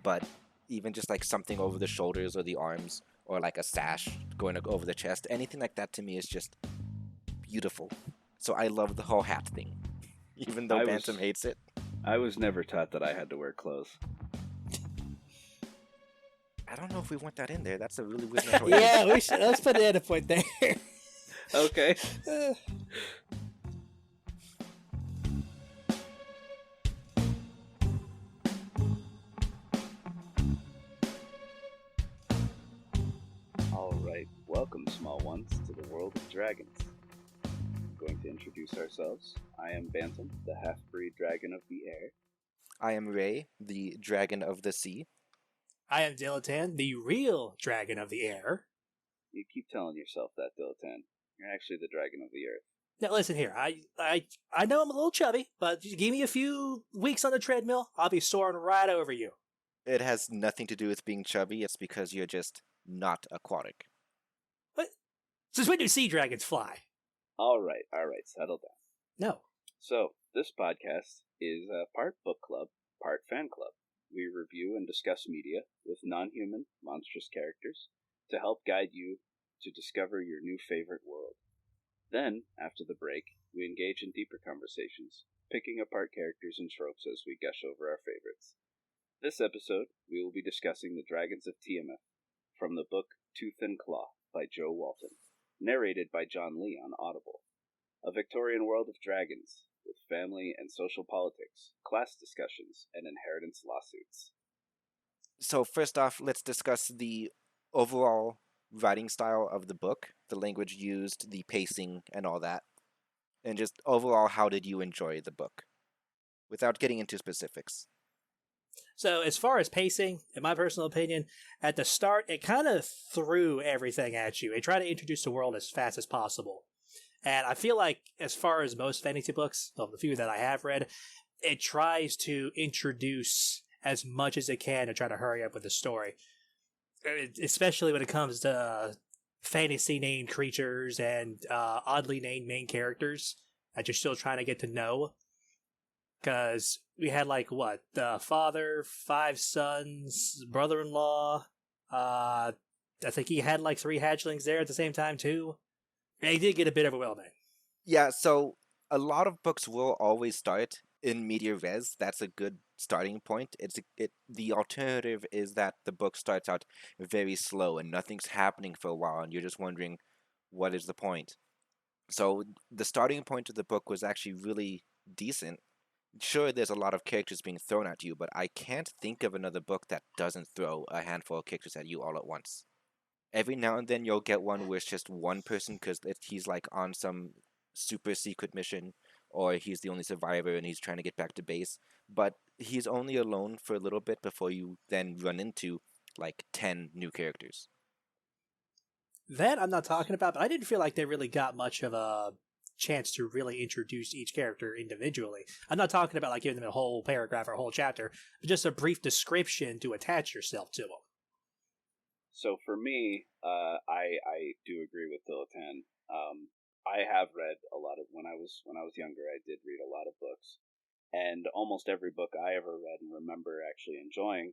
but even just like something over the shoulders or the arms or like a sash going over the chest, anything like that to me is just beautiful. So I love the whole hat thing, even though Bantam hates it. I was never taught that I had to wear clothes. I don't know if we want that in there. That's a really weird mental Yeah, we should. Let's put an edit point there. Okay. All right. Welcome, small ones, to the world of dragons. I'm going to introduce ourselves. I am Bantam, the half-breed dragon of the air. I am Ray, the dragon of the sea. I am Diletan, the real dragon of the air. You keep telling yourself that, Diletan. You're actually the dragon of the earth. Now listen here, I know I'm a little chubby, but just give me a few weeks on the treadmill, I'll be soaring right over you. It has nothing to do with being chubby. It's because you're just not aquatic. What? Since when do sea dragons fly? All right, settle down. No. So, this podcast is part book club, part fan club. We review and discuss media with non-human, monstrous characters to help guide you to discover your new favorite world. Then, after the break, we engage in deeper conversations, picking apart characters and tropes as we gush over our favorites. This episode, we will be discussing The Dragons of Tiamath, from the book Tooth and Claw by Jo Walton, narrated by John Lee on Audible. A Victorian world of dragons, with family and social politics, class discussions, and inheritance lawsuits. So first off, let's discuss the overall writing style of the book, the language used, the pacing, and all that. And just overall, how did you enjoy the book? Without getting into specifics. So as far as pacing, in my personal opinion, at the start, it kind of threw everything at you. It tried to introduce the world as fast as possible. And I feel like, as far as most fantasy books, of the few that I have read, it tries to introduce as much as it can to try to hurry up with the story. Especially when it comes to fantasy named creatures and oddly named main characters that you're still trying to get to know. Because we had, the father, 5 sons, brother-in-law. I think he had 3 hatchlings there at the same time, too. And he did get a bit overwhelming. Yeah, so a lot of books will always start in media res. That's a good starting point. The alternative is that the book starts out very slow and nothing's happening for a while, and you're just wondering, what is the point? So the starting point of the book was actually really decent. Sure, there's a lot of characters being thrown at you, but I can't think of another book that doesn't throw a handful of characters at you all at once. Every now and then you'll get one where it's just one person because he's on some super secret mission, or he's the only survivor and he's trying to get back to base. But he's only alone for a little bit before you then run into 10 new characters. That I'm not talking about, but I didn't feel like they really got much of a chance to really introduce each character individually. I'm not talking about giving them a whole paragraph or a whole chapter, but just a brief description to attach yourself to them. So for me, I do agree with Diletan. I have read a lot of when I was younger. I did read a lot of books, and almost every book I ever read and remember actually enjoying,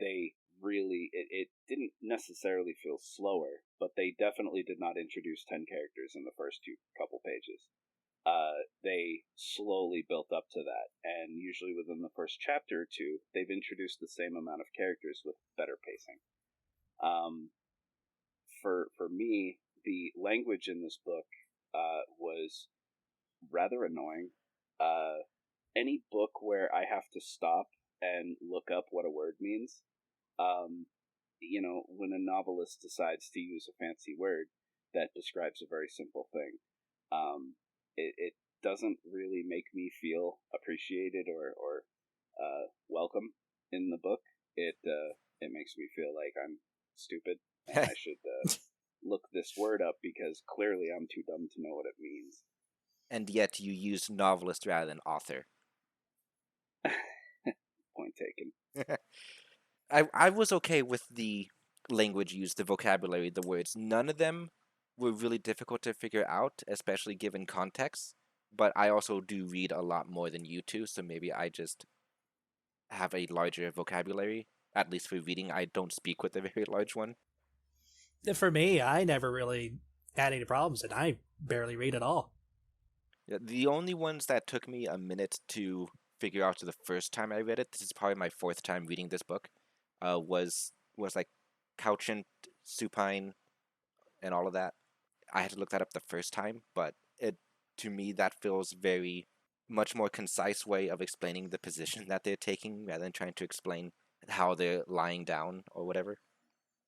they really it didn't necessarily feel slower, but they definitely did not introduce 10 characters in the first couple pages. They slowly built up to that, and usually within the first chapter or two, they've introduced the same amount of characters with better pacing. For me, the language in this book was rather annoying. Any book where I have to stop and look up what a word means, when a novelist decides to use a fancy word that describes a very simple thing, it doesn't really make me feel appreciated or welcome in the book. It makes me feel like I'm stupid and I should look this word up because clearly I'm too dumb to know what it means. And yet you use novelist rather than author. Point taken. I was okay with the language used, the vocabulary, the words. None of them were really difficult to figure out, especially given context. But I also do read a lot more than you two, so maybe I just have a larger vocabulary. At least for reading, I don't speak with a very large one. For me, I never really had any problems, and I barely read at all. Yeah, the only ones that took me a minute to figure out the first time I read it, this is probably my fourth time reading this book, was like couchant, supine, and all of that. I had to look that up the first time, but it to me that feels very much more concise way of explaining the position that they're taking rather than trying to explain how they're lying down or whatever.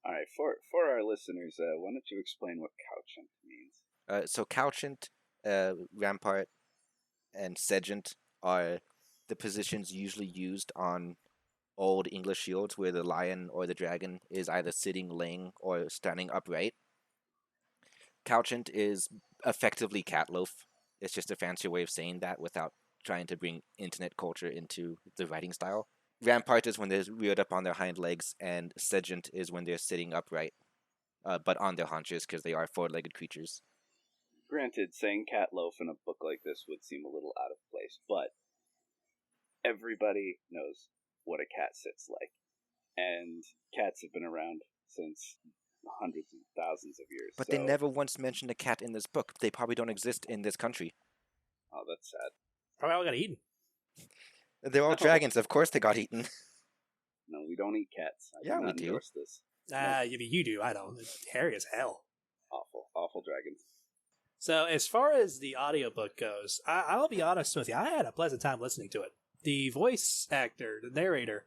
All right, for our listeners, why don't you explain what couchant means? So couchant, rampart, and sedgent are the positions usually used on old English shields where the lion or the dragon is either sitting, laying, or standing upright. Couchant is effectively catloaf. It's just a fancier way of saying that without trying to bring internet culture into the writing style. Rampart is when they're reared up on their hind legs, and sedgent is when they're sitting upright, but on their haunches because they are four-legged creatures. Granted, saying cat loaf in a book like this would seem a little out of place, but everybody knows what a cat sits like. And cats have been around since hundreds of thousands of years. But they never once mentioned a cat in this book. They probably don't exist in this country. Oh, that's sad. Probably all got eaten. They're all dragons. Of course they got eaten. No, we don't eat cats. I Yeah, do we not do. endorse this. You do. I don't. It's hairy as hell. Awful dragons. So as far as the audiobook goes, I'll be honest with you. I had a pleasant time listening to it. The voice actor, the narrator,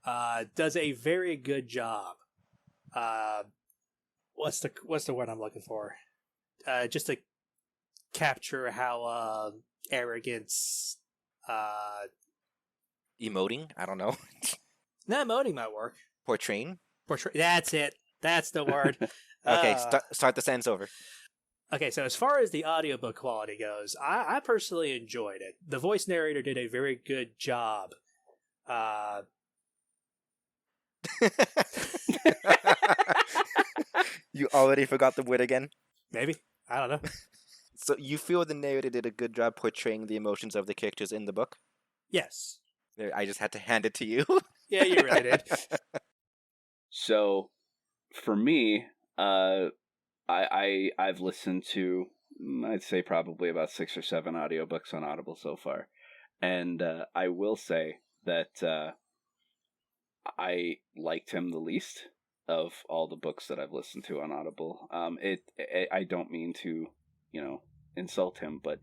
does a very good job. What's the word I'm looking for? Just to capture how arrogance. Emoting? I don't know. No, emoting might work. Portraying? That's it. That's the word. Okay, start the sentence over. Okay, so as far as the audiobook quality goes, I personally enjoyed it. The voice narrator did a very good job. You already forgot the word again? Maybe. I don't know. So you feel the narrator did a good job portraying the emotions of the characters in the book? Yes. I just had to hand it to you. Yeah, you really did. So, for me, I've listened to, I'd say probably about 6 or 7 audiobooks on Audible so far, and I will say that I liked him the least of all the books that I've listened to on Audible. I don't mean to, insult him, but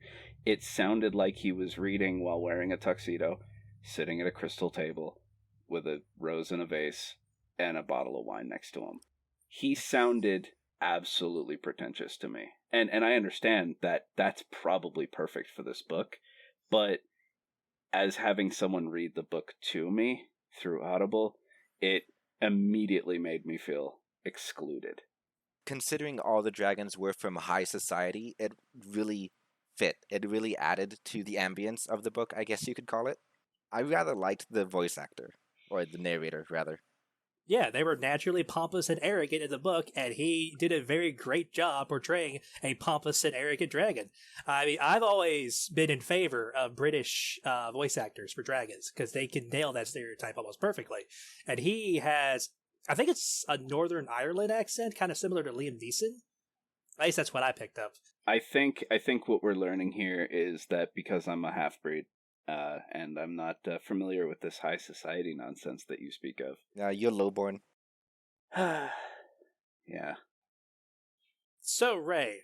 it sounded like he was reading while wearing a tuxedo, sitting at a crystal table with a rose in a vase and a bottle of wine next to him. He sounded absolutely pretentious to me. And I understand that that's probably perfect for this book, but as having someone read the book to me through Audible, it immediately made me feel excluded. Considering all the dragons were from high society, it really fit. It really added to the ambience of the book, I guess you could call it. I rather liked the voice actor, or the narrator, rather. Yeah, they were naturally pompous and arrogant in the book, and he did a very great job portraying a pompous and arrogant dragon. I mean, I've always been in favor of British voice actors for dragons, because they can nail that stereotype almost perfectly. And he has, I think it's a Northern Ireland accent, kind of similar to Liam Neeson. At least that's what I picked up. I think what we're learning here is that because I'm a half-breed, and I'm not familiar with this high society nonsense that you speak of. You're lowborn. Yeah. So, Ray,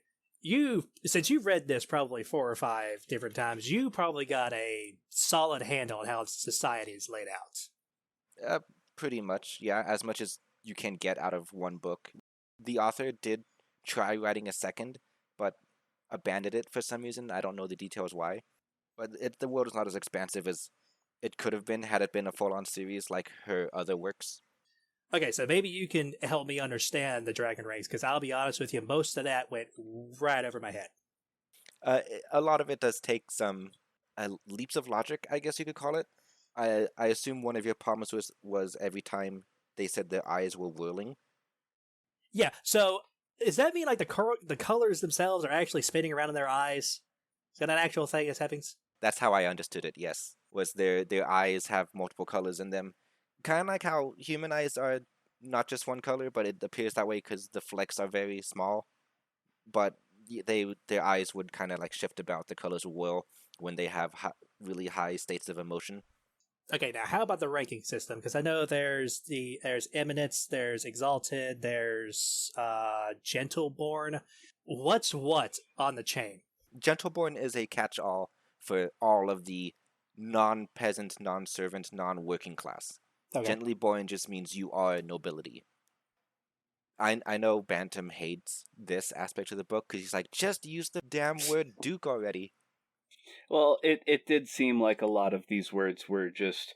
since you've read this probably 4 or 5 different times, you probably got a solid handle on how society is laid out. Pretty much, yeah, as much as you can get out of one book. The author did try writing a second, but abandoned it for some reason. I don't know the details why. But the world is not as expansive as it could have been had it been a full-on series like her other works. Okay, so maybe you can help me understand the Dragon Race, because I'll be honest with you, most of that went right over my head. A lot of it does take some leaps of logic, I guess you could call it. I assume one of your problems was every time they said their eyes were whirling. Yeah, so does that mean like the colors themselves are actually spinning around in their eyes? Is that an actual thing that's happening? That's how I understood it. Yes, was their eyes have multiple colors in them, kind of like how human eyes are not just one color, but it appears that way because the flecks are very small. But their eyes would kind of like shift about the colors will when they have really high states of emotion. Okay, now how about the ranking system? Because I know there's eminence, there's exalted, there's gentleborn. What's what on the chain? Gentleborn is a catch-all for all of the non-peasant, non-servant, non-working class. Okay. Gently born just means you are nobility. I know Bantam hates this aspect of the book because he's like, just use the damn word Duke already. Well, it did seem like a lot of these words were just.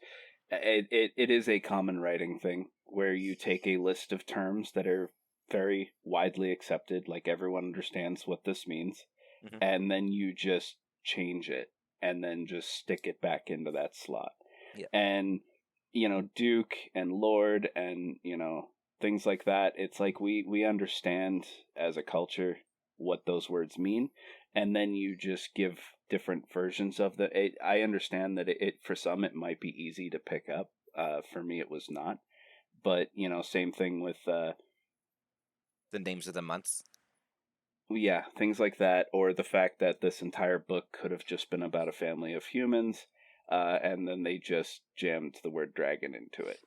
It is a common writing thing where you take a list of terms that are very widely accepted, like everyone understands what this means, Hmm. and then you just change it and then just stick it back into that slot. Yeah. And, Duke and Lord and, things like that, it's like we understand as a culture what those words mean, and then you just give different versions of I understand that it for some it might be easy to pick up. For me, it was not. But same thing with The names of the months. yeah, things like that, or the fact that this entire book could have just been about a family of humans, and then they just jammed the word dragon into it.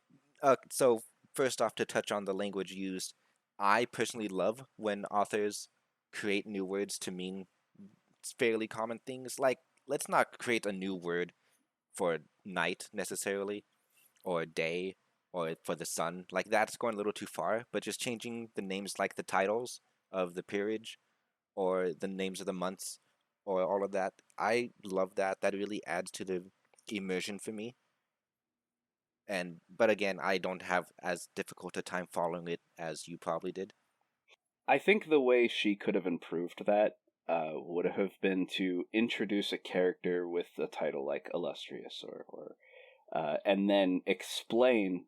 So first off, to touch on the language used, I personally love when authors create new words to mean fairly common things. Like, let's not create a new word for night necessarily, or day, or for the sun. Like, that's going a little too far, but just changing the names like the titles of the peerage, or the names of the months, or all of that. I love that. That really adds to the immersion for me. And but again, I don't have as difficult a time following it as you probably did. I think the way she could have improved that would have been to introduce a character with a title like illustrious, or and then explain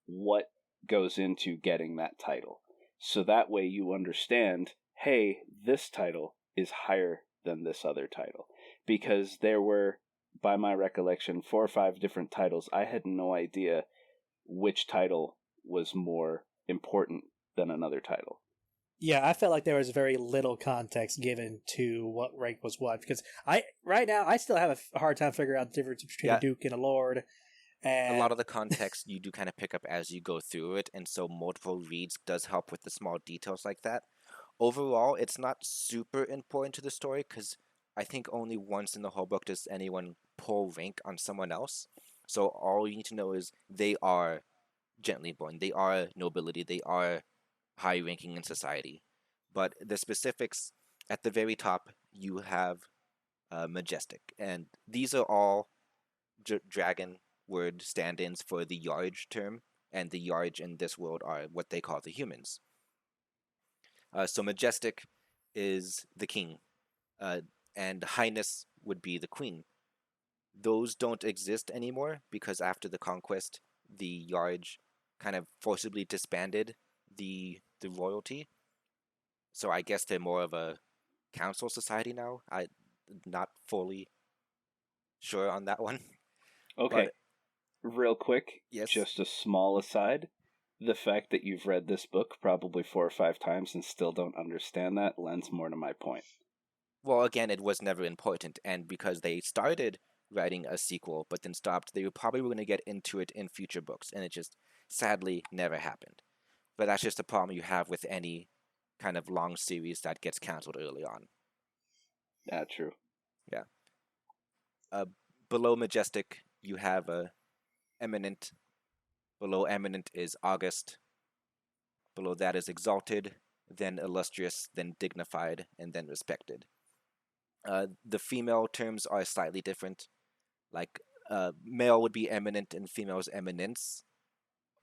what goes into getting that title. So that way you understand, hey, this title is higher than this other title. Because there were, by my recollection, 4 or 5 different titles. I had no idea which title was more important than another title. Yeah, I felt like there was very little context given to what rank was what because I right now I still have a hard time figuring out the difference between a Yeah, duke and a lord. a lot And of the context you do kind of pick up as you go through it, and so multiple reads does help with the small details like that. Overall, it's not super important to the story because I think only once in the whole book does anyone pull rank on someone else. So all you need to know is they are gently born, they are nobility, they are high ranking in society. But the specifics at the very top, you have majestic, and these are all dragon word stand-ins for the Yarge term, and the Yarge in this world are what they call the humans. So majestic is the king, uh, and highness would be the queen. Those don't exist anymore because after the conquest, the Yarge kind of forcibly disbanded the royalty. So I guess they're more of a council society now. I'm not fully sure on that one, Okay, but real quick, yes. just a small aside. The fact that you've read this book probably 4 or 5 times and still don't understand that lends more to my point. Well, again, it was never important, and because they started writing a sequel but then stopped, they were probably going to get into it in future books, and it just sadly never happened. But that's just a problem you have with any kind of long series that gets canceled early on. Yeah, true. Yeah. Uh, Below Majestic, you have a Eminent. Below Eminent is August. Below that is Exalted, then Illustrious, then Dignified, and then Respected. The female terms are slightly different. Like male would be eminent and female is eminence,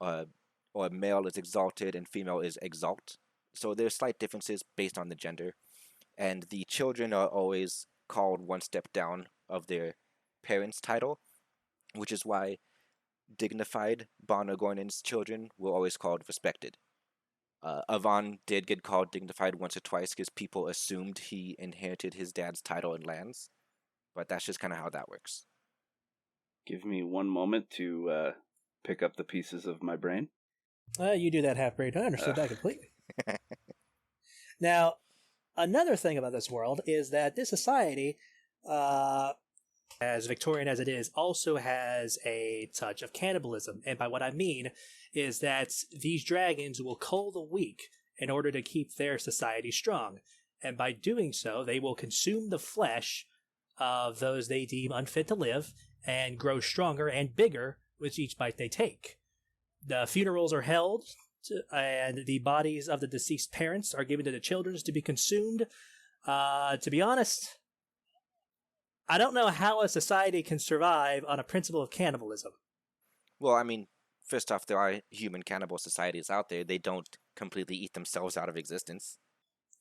uh, or male is exalted and female is exalt. So there's slight differences based on the gender, and the children are always called one step down of their parents' title, which is why dignified Bon Agornin's children were always called respected. Avon did get called dignified once or twice because people assumed he inherited his dad's title and lands. But that's just kind of how that works. Give me one moment to pick up the pieces of my brain. You do that half-brain. I understood that completely. Now, another thing about this world is that this society, as Victorian as it is, also has a touch of cannibalism. And by what I mean is that these dragons will cull the weak in order to keep their society strong. And by doing so, they will consume the flesh of those they deem unfit to live and grow stronger and bigger with each bite they take. The funerals are held, and the bodies of the deceased parents are given to the children to be consumed. To be honest, I don't know how a society can survive on a principle of cannibalism. Well, I mean, first off, there are human cannibal societies out there. They don't completely eat themselves out of existence.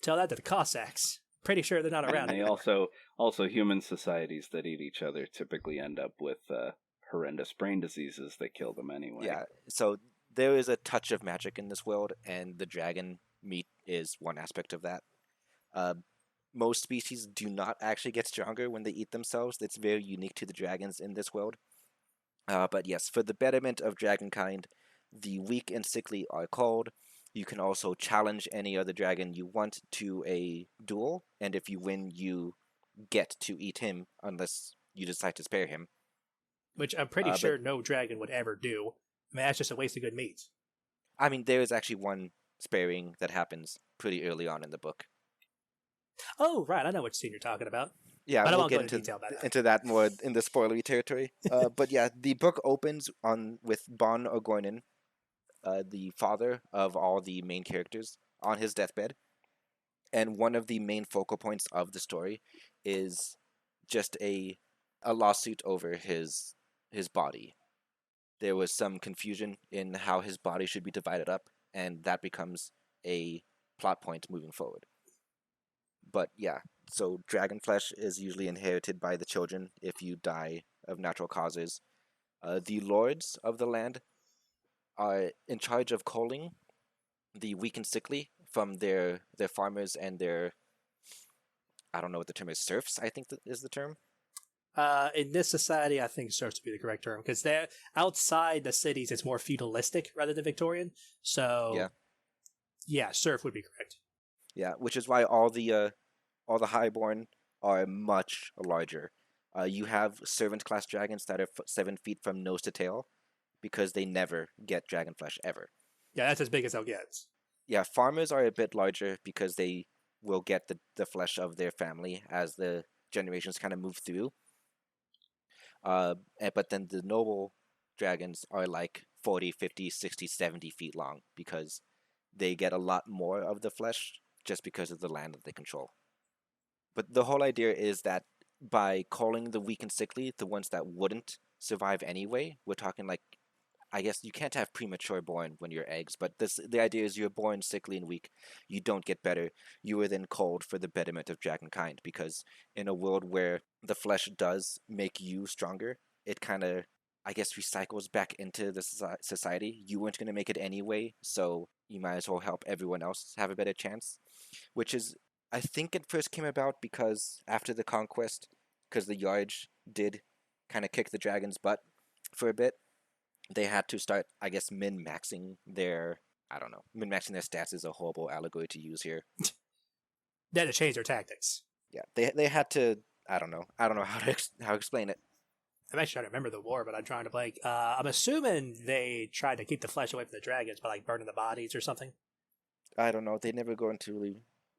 Tell that to the Cossacks. Pretty sure they're not around. And they also human societies that eat each other typically end up with horrendous brain diseases that kill them anyway. Yeah, so there is a touch of magic in this world, and the dragon meat is one aspect of that. Most species do not actually get stronger when they eat themselves. It's very unique to the dragons in this world. But yes, for the betterment of dragonkind, the weak and sickly are called. You can also challenge any other dragon you want to a duel, and if you win, you get to eat him unless you decide to spare him. Which I'm pretty sure no dragon would ever do. I mean, that's just a waste of good meat. I mean, there is actually one sparing that happens pretty early on in the book. Oh, right. I know which scene you're talking about. Yeah, but I we'll won't get go into detail about that. into that more in the spoilery territory. But yeah, the book opens with Bon Agornin, the father of all the main characters, on his deathbed. And one of the main focal points of the story is just a lawsuit over his body. There was some confusion in how his body should be divided up, and that becomes a plot point moving forward. But yeah, so dragon flesh is usually inherited by the children if you die of natural causes. The lords of the land are in charge of culling the weak and sickly from their farmers and their, I don't know what the term is, serfs, I think that is the term. In this society, I think serfs would be the correct term, because they're outside the cities, it's more feudalistic rather than Victorian. So, yeah, serf would be correct. Yeah, which is why all the highborn are much larger. You have servant class dragons that are 7 feet from nose to tail, because they never get dragon flesh ever. Yeah, that's as big as they'll get. Yeah, farmers are a bit larger because they will get the flesh of their family as the generations kind of move through. But then the noble dragons are like 40, 50, 60, 70 feet long because they get a lot more of the flesh just because of the land that they control. But the whole idea is that by calling the weak and sickly, the ones that wouldn't survive anyway, we're talking like, I guess you can't have premature born when you're eggs, but the idea is you're born sickly and weak, you don't get better, you are then called for the betterment of dragonkind, because in a world where the flesh does make you stronger, it kind of, I guess, recycles back into the society. You weren't going to make it anyway, so you might as well help everyone else have a better chance, which is, I think it first came about because after the conquest, because the Yarge did kind of kick the dragon's butt for a bit, they had to start, I guess, min-maxing their, I don't know, min-maxing their stats is a horrible allegory to use here. They had to change their tactics. Yeah, they had to, I don't know how to explain it. I'm actually trying to remember the war, but I'm trying to blank. I'm assuming they tried to keep the flesh away from the dragons by like burning the bodies or something. I don't know. They never go into really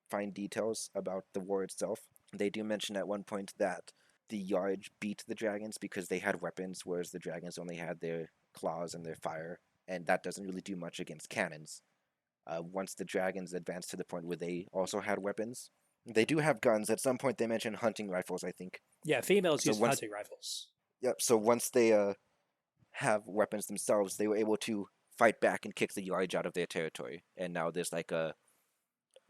fine details about the war itself. They do mention at one point that the Yarge beat the dragons because they had weapons, whereas the dragons only had their claws and their fire, and that doesn't really do much against cannons. Once the dragons advanced to the point where they also had weapons, they do have guns. At some point, they mention hunting rifles, I think. Yeah, females use hunting rifles. Yep. So once they have weapons themselves, they were able to fight back and kick the Yarge out of their territory. And now there's like an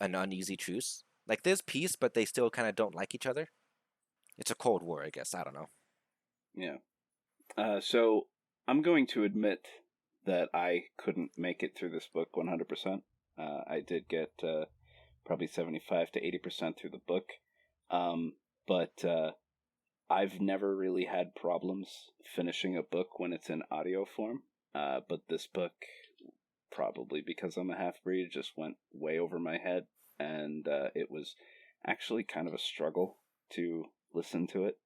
uneasy truce. Like there's peace, but they still kind of don't like each other. It's a cold war, I guess. I don't know. Yeah. So I'm going to admit that I couldn't make it through this book 100%. I did get probably 75 to 80% through the book. But I've never really had problems finishing a book when it's in audio form, but this book, probably because I'm a half-breed, just went way over my head, and it was actually kind of a struggle to listen to it.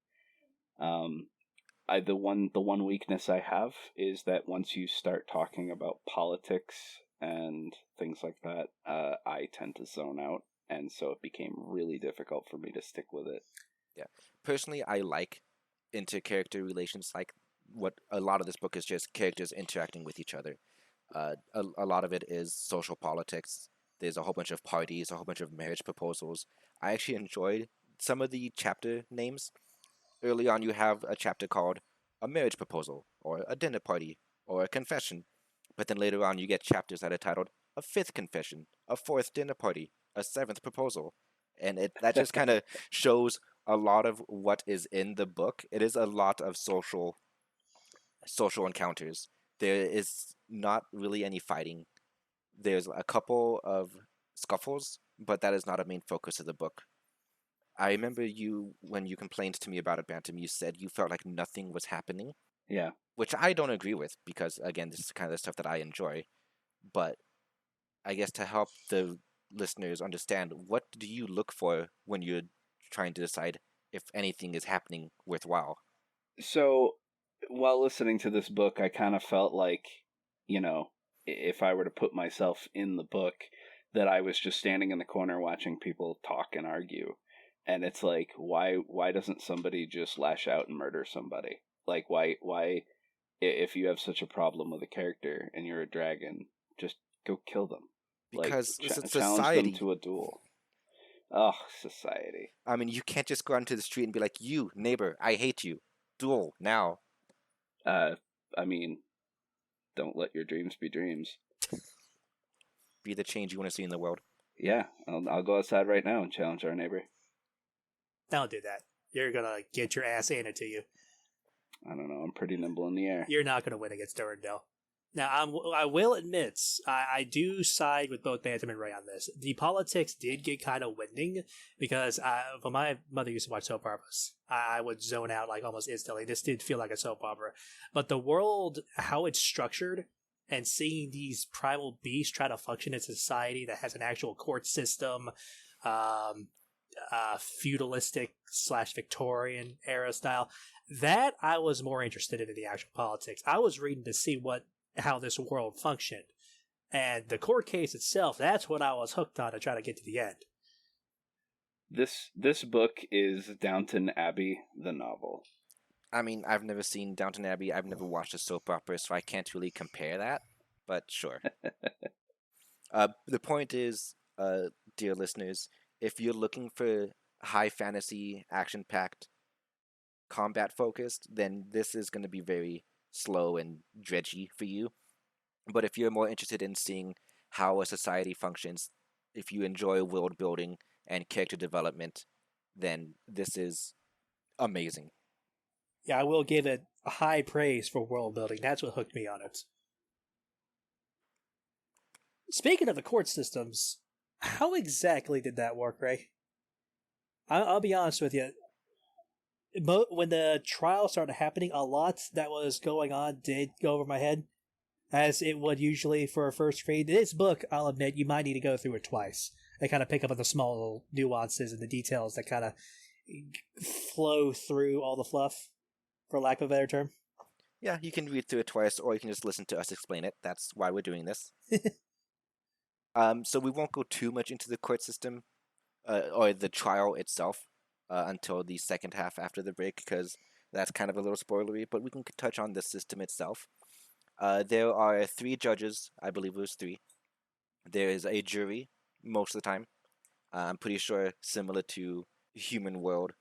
The one weakness I have is that once you start talking about politics and things like that, I tend to zone out, and so it became really difficult for me to stick with it. Yeah. Personally, I like inter-character relations. Like what a lot of this book is just characters interacting with each other. A lot of it is social politics. There's a whole bunch of parties, a whole bunch of marriage proposals. I actually enjoyed some of the chapter names. Early on, you have a chapter called A Marriage Proposal, or A Dinner Party, or A Confession. But then later on, you get chapters that are titled A Fifth Confession, A Fourth Dinner Party, A Seventh Proposal. And that just kind of shows a lot of what is in the book. It is a lot of social encounters. There is not really any fighting. There's a couple of scuffles, but that is not a main focus of the book. I remember when you complained to me about it, Bantam, you said you felt like nothing was happening. Yeah. Which I don't agree with, because again, this is kind of the stuff that I enjoy. But I guess to help the listeners understand, what do you look for when you're trying to decide if anything is happening worthwhile? So, while listening to this book, I kind of felt like, if I were to put myself in the book, that I was just standing in the corner watching people talk and argue. And it's like, why doesn't somebody just lash out and murder somebody? Like, why, if you have such a problem with a character and you're a dragon, just go kill them. Because like, it's a challenge society. them to a duel. Oh, society. I mean, you can't just go out into the street and be like, you, neighbor, I hate you. Duel, now. I mean, don't let your dreams be dreams. Be the change you want to see in the world. Yeah, I'll go outside right now and challenge our neighbor. Don't do that. You're gonna get your ass handed to you. I don't know. I'm pretty nimble in the air. You're not gonna win against Durandal. Now, I will admit, I do side with both Bantam and Ray on this. The politics did get kind of winding, because when my mother used to watch soap operas, I would zone out like almost instantly. This did feel like a soap opera. But the world, how it's structured, and seeing these primal beasts try to function in society that has an actual court system, feudalistic / Victorian era style, that I was more interested in the actual politics. I was reading to see how this world functioned. And the court case itself, that's what I was hooked on to try to get to the end. This book is Downton Abbey, the novel. I mean, I've never seen Downton Abbey. I've never watched a soap opera, so I can't really compare that. But sure. The point is, dear listeners, if you're looking for high fantasy, action-packed, combat-focused, then this is going to be very slow and dredgy for you. But if you're more interested in seeing how a society functions, if you enjoy world building and character development, then this is amazing. Yeah, I will give it a high praise for world building. That's what hooked me on it. Speaking of the court systems, how exactly did that work, Ray? I'll be honest with you. When the trial started happening, a lot that was going on did go over my head, as it would usually for a first read. This book, I'll admit, you might need to go through it twice and kind of pick up on the small nuances and the details that kind of flow through all the fluff, for lack of a better term. Yeah, you can read through it twice, or you can just listen to us explain it. That's why we're doing this. So we won't go too much into the court system, or the trial itself, until the second half after the break, because that's kind of a little spoilery, but we can touch on the system itself. There are 3 judges, I believe it was 3. There is a jury, most of the time. I'm pretty sure, similar to Human World,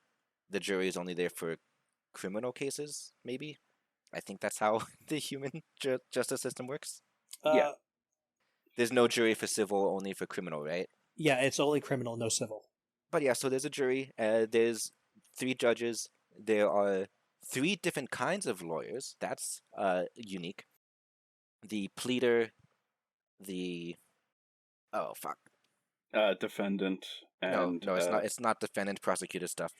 the jury is only there for criminal cases, maybe? I think that's how the human justice system works. Yeah. There's no jury for civil, only for criminal, right? Yeah, it's only criminal, no civil. But yeah, so there's a jury. There's 3 judges. There are 3 different kinds of lawyers. That's unique. The pleader, the defendant, and no, it's not. It's not defendant prosecutor stuff.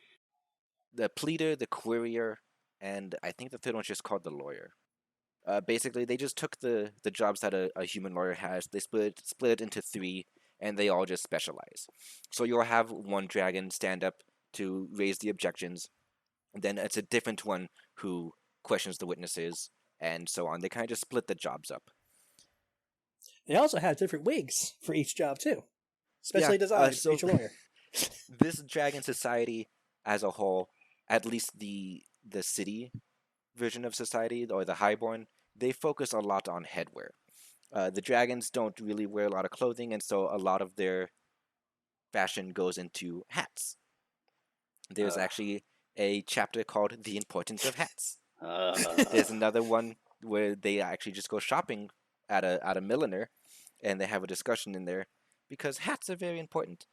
the pleader, the courier, and I think the third one's just called the lawyer. Basically, they just took the jobs that a human lawyer has, they split it into three, and they all just specialize. So you'll have one dragon stand up to raise the objections, and then it's a different one who questions the witnesses, and so on. They kind of just split the jobs up. They also have different wigs for each job too, Yeah, specially designed so for each lawyer. this dragon society as a whole, at least the city version of society or the highborn, they focus a lot on headwear. The dragons don't really wear a lot of clothing, and so a lot of their fashion goes into hats. There's actually a chapter called "The Importance of Hats." There's another one where they actually just go shopping at a milliner, and they have a discussion in there because hats are very important.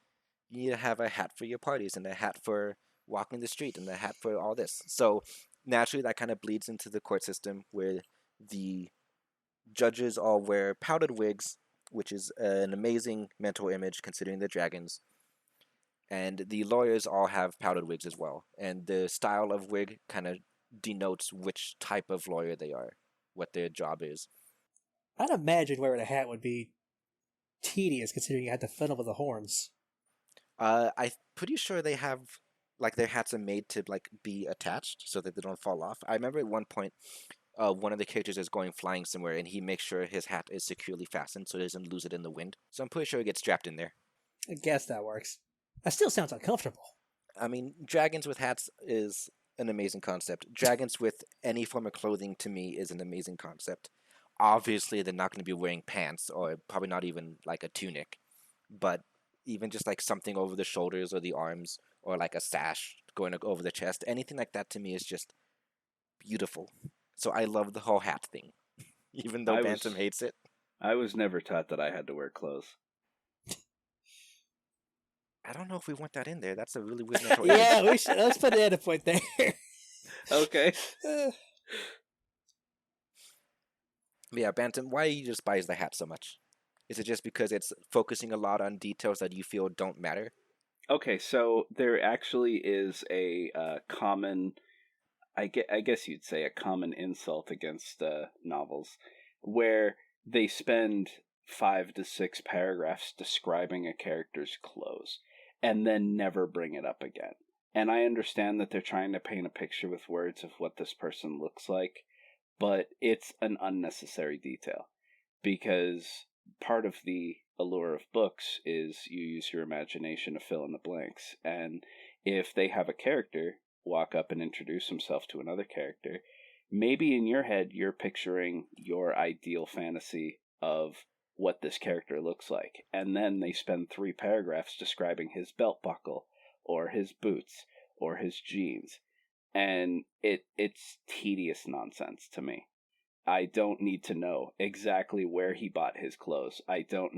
You need to have a hat for your parties, and a hat for walking the street, and a hat for all this. So naturally, that kind of bleeds into the court system where the judges all wear powdered wigs, which is an amazing mental image considering the dragons. And the lawyers all have powdered wigs as well. And the style of wig kind of denotes which type of lawyer they are, what their job is. I'd imagine wearing a hat would be tedious considering you had to fiddle with the horns. I'm pretty sure they have like their hats are made to like be attached so that they don't fall off. I remember at one point, one of the characters is going flying somewhere, and he makes sure his hat is securely fastened so he doesn't lose it in the wind. So I'm pretty sure it gets strapped in there. I guess that works. That still sounds uncomfortable. I mean, dragons with hats is an amazing concept. Dragons with any form of clothing to me is an amazing concept. Obviously, they're not going to be wearing pants or probably not even like a tunic, but even just like something over the shoulders or the arms or like a sash going over the chest, anything like that to me is just beautiful. So I love the whole hat thing, even though Bantam hates it. I was never taught that I had to wear clothes. I don't know if we want that in there. That's a really weird mental image. Yeah, we should. Let's put an end point there. Okay. Yeah, Bantam, why do you despise the hat so much? Is it just because it's focusing a lot on details that you feel don't matter? Okay, so there actually is a common, I guess you'd say a common insult against novels, where they spend 5 to 6 paragraphs describing a character's clothes and then never bring it up again. And I understand that they're trying to paint a picture with words of what this person looks like, but it's an unnecessary detail because part of the allure of books is you use your imagination to fill in the blanks. And if they have a character walk up and introduce himself to another character, maybe in your head you're picturing your ideal fantasy of what this character looks like, and then they spend 3 paragraphs describing his belt buckle or his boots or his jeans, and it's tedious nonsense to me. I don't need to know exactly where he bought his clothes. I don't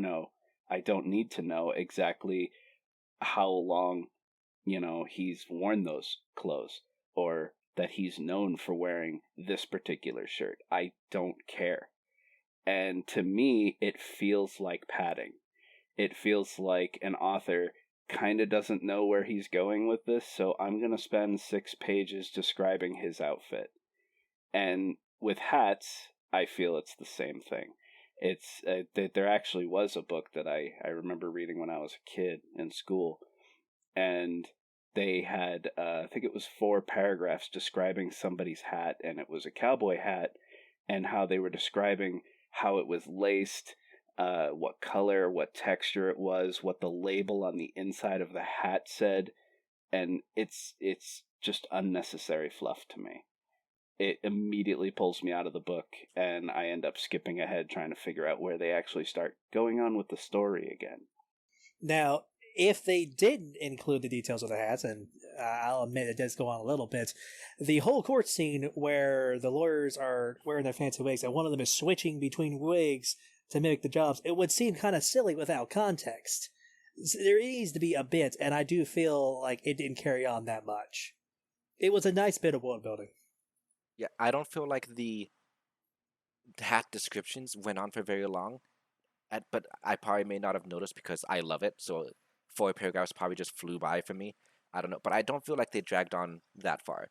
need to know exactly how long, he's worn those clothes, or that he's known for wearing this particular shirt. I don't care. And to me, it feels like padding. It feels like an author kind of doesn't know where he's going with this, so I'm going to spend 6 pages describing his outfit. And with hats, I feel it's the same thing. It's there actually was a book that I remember reading when I was a kid in school, and they had, I think it was 4 paragraphs describing somebody's hat, and it was a cowboy hat, and how they were describing how it was laced, what color, what texture it was, what the label on the inside of the hat said, and it's just unnecessary fluff to me. It immediately pulls me out of the book, and I end up skipping ahead trying to figure out where they actually start going on with the story again. Now, if they didn't include the details of the hats, and I'll admit it does go on a little bit, the whole court scene where the lawyers are wearing their fancy wigs and one of them is switching between wigs to mimic the jobs, it would seem kind of silly without context. There needs to be a bit, and I do feel like it didn't carry on that much. It was a nice bit of world building. Yeah, I don't feel like the hat descriptions went on for very long, but I probably may not have noticed because I love it, so 4 paragraphs probably just flew by for me. I don't know, but I don't feel like they dragged on that far.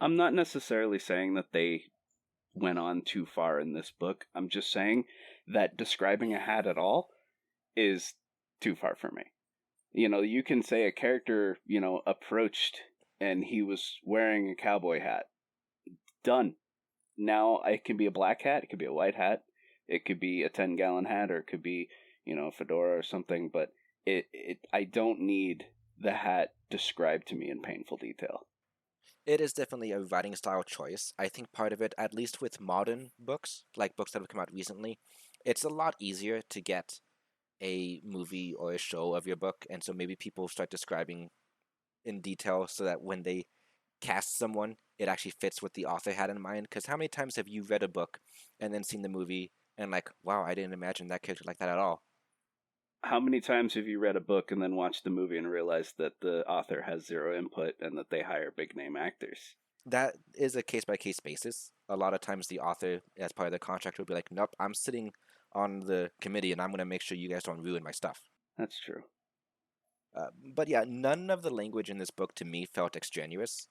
I'm not necessarily saying that they went on too far in this book. I'm just saying that describing a hat at all is too far for me. You can say a character, approached and he was wearing a cowboy hat. Done. Now it can be a black hat, it could be a white hat, it could be a 10-gallon hat, or it could be, a fedora or something, but I don't need the hat described to me in painful detail. It is definitely a writing style choice. I think part of it, at least with modern books, like books that have come out recently, it's a lot easier to get a movie or a show of your book, and so maybe people start describing in detail so that when they cast someone, it actually fits what the author had in mind. Because how many times have you read a book and then seen the movie and like, wow, I didn't imagine that character like that at all? How many times have you read a book and then watched the movie and realized that the author has zero input and that they hire big name actors? That is a case by case basis. A lot of times the author, as part of the contract, would be like, nope, I'm sitting on the committee and I'm going to make sure you guys don't ruin my stuff. That's true. But yeah, none of the language in this book to me felt extraneous.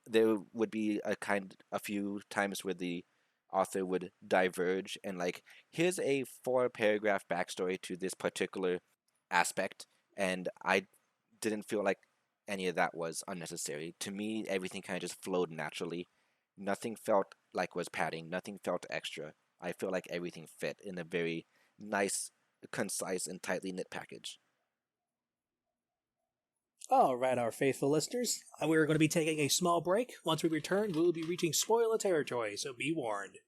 There would be a few times where the author would diverge and like, here's a 4-paragraph backstory to this particular aspect, and I didn't feel like any of that was unnecessary. To me, everything kind of just flowed naturally. Nothing felt like was padding, nothing felt extra. I feel like everything fit in a very nice, concise, and tightly knit package. All right, our faithful listeners, we're going to be taking a small break. Once we return, we'll be reaching spoiler territory, so be warned.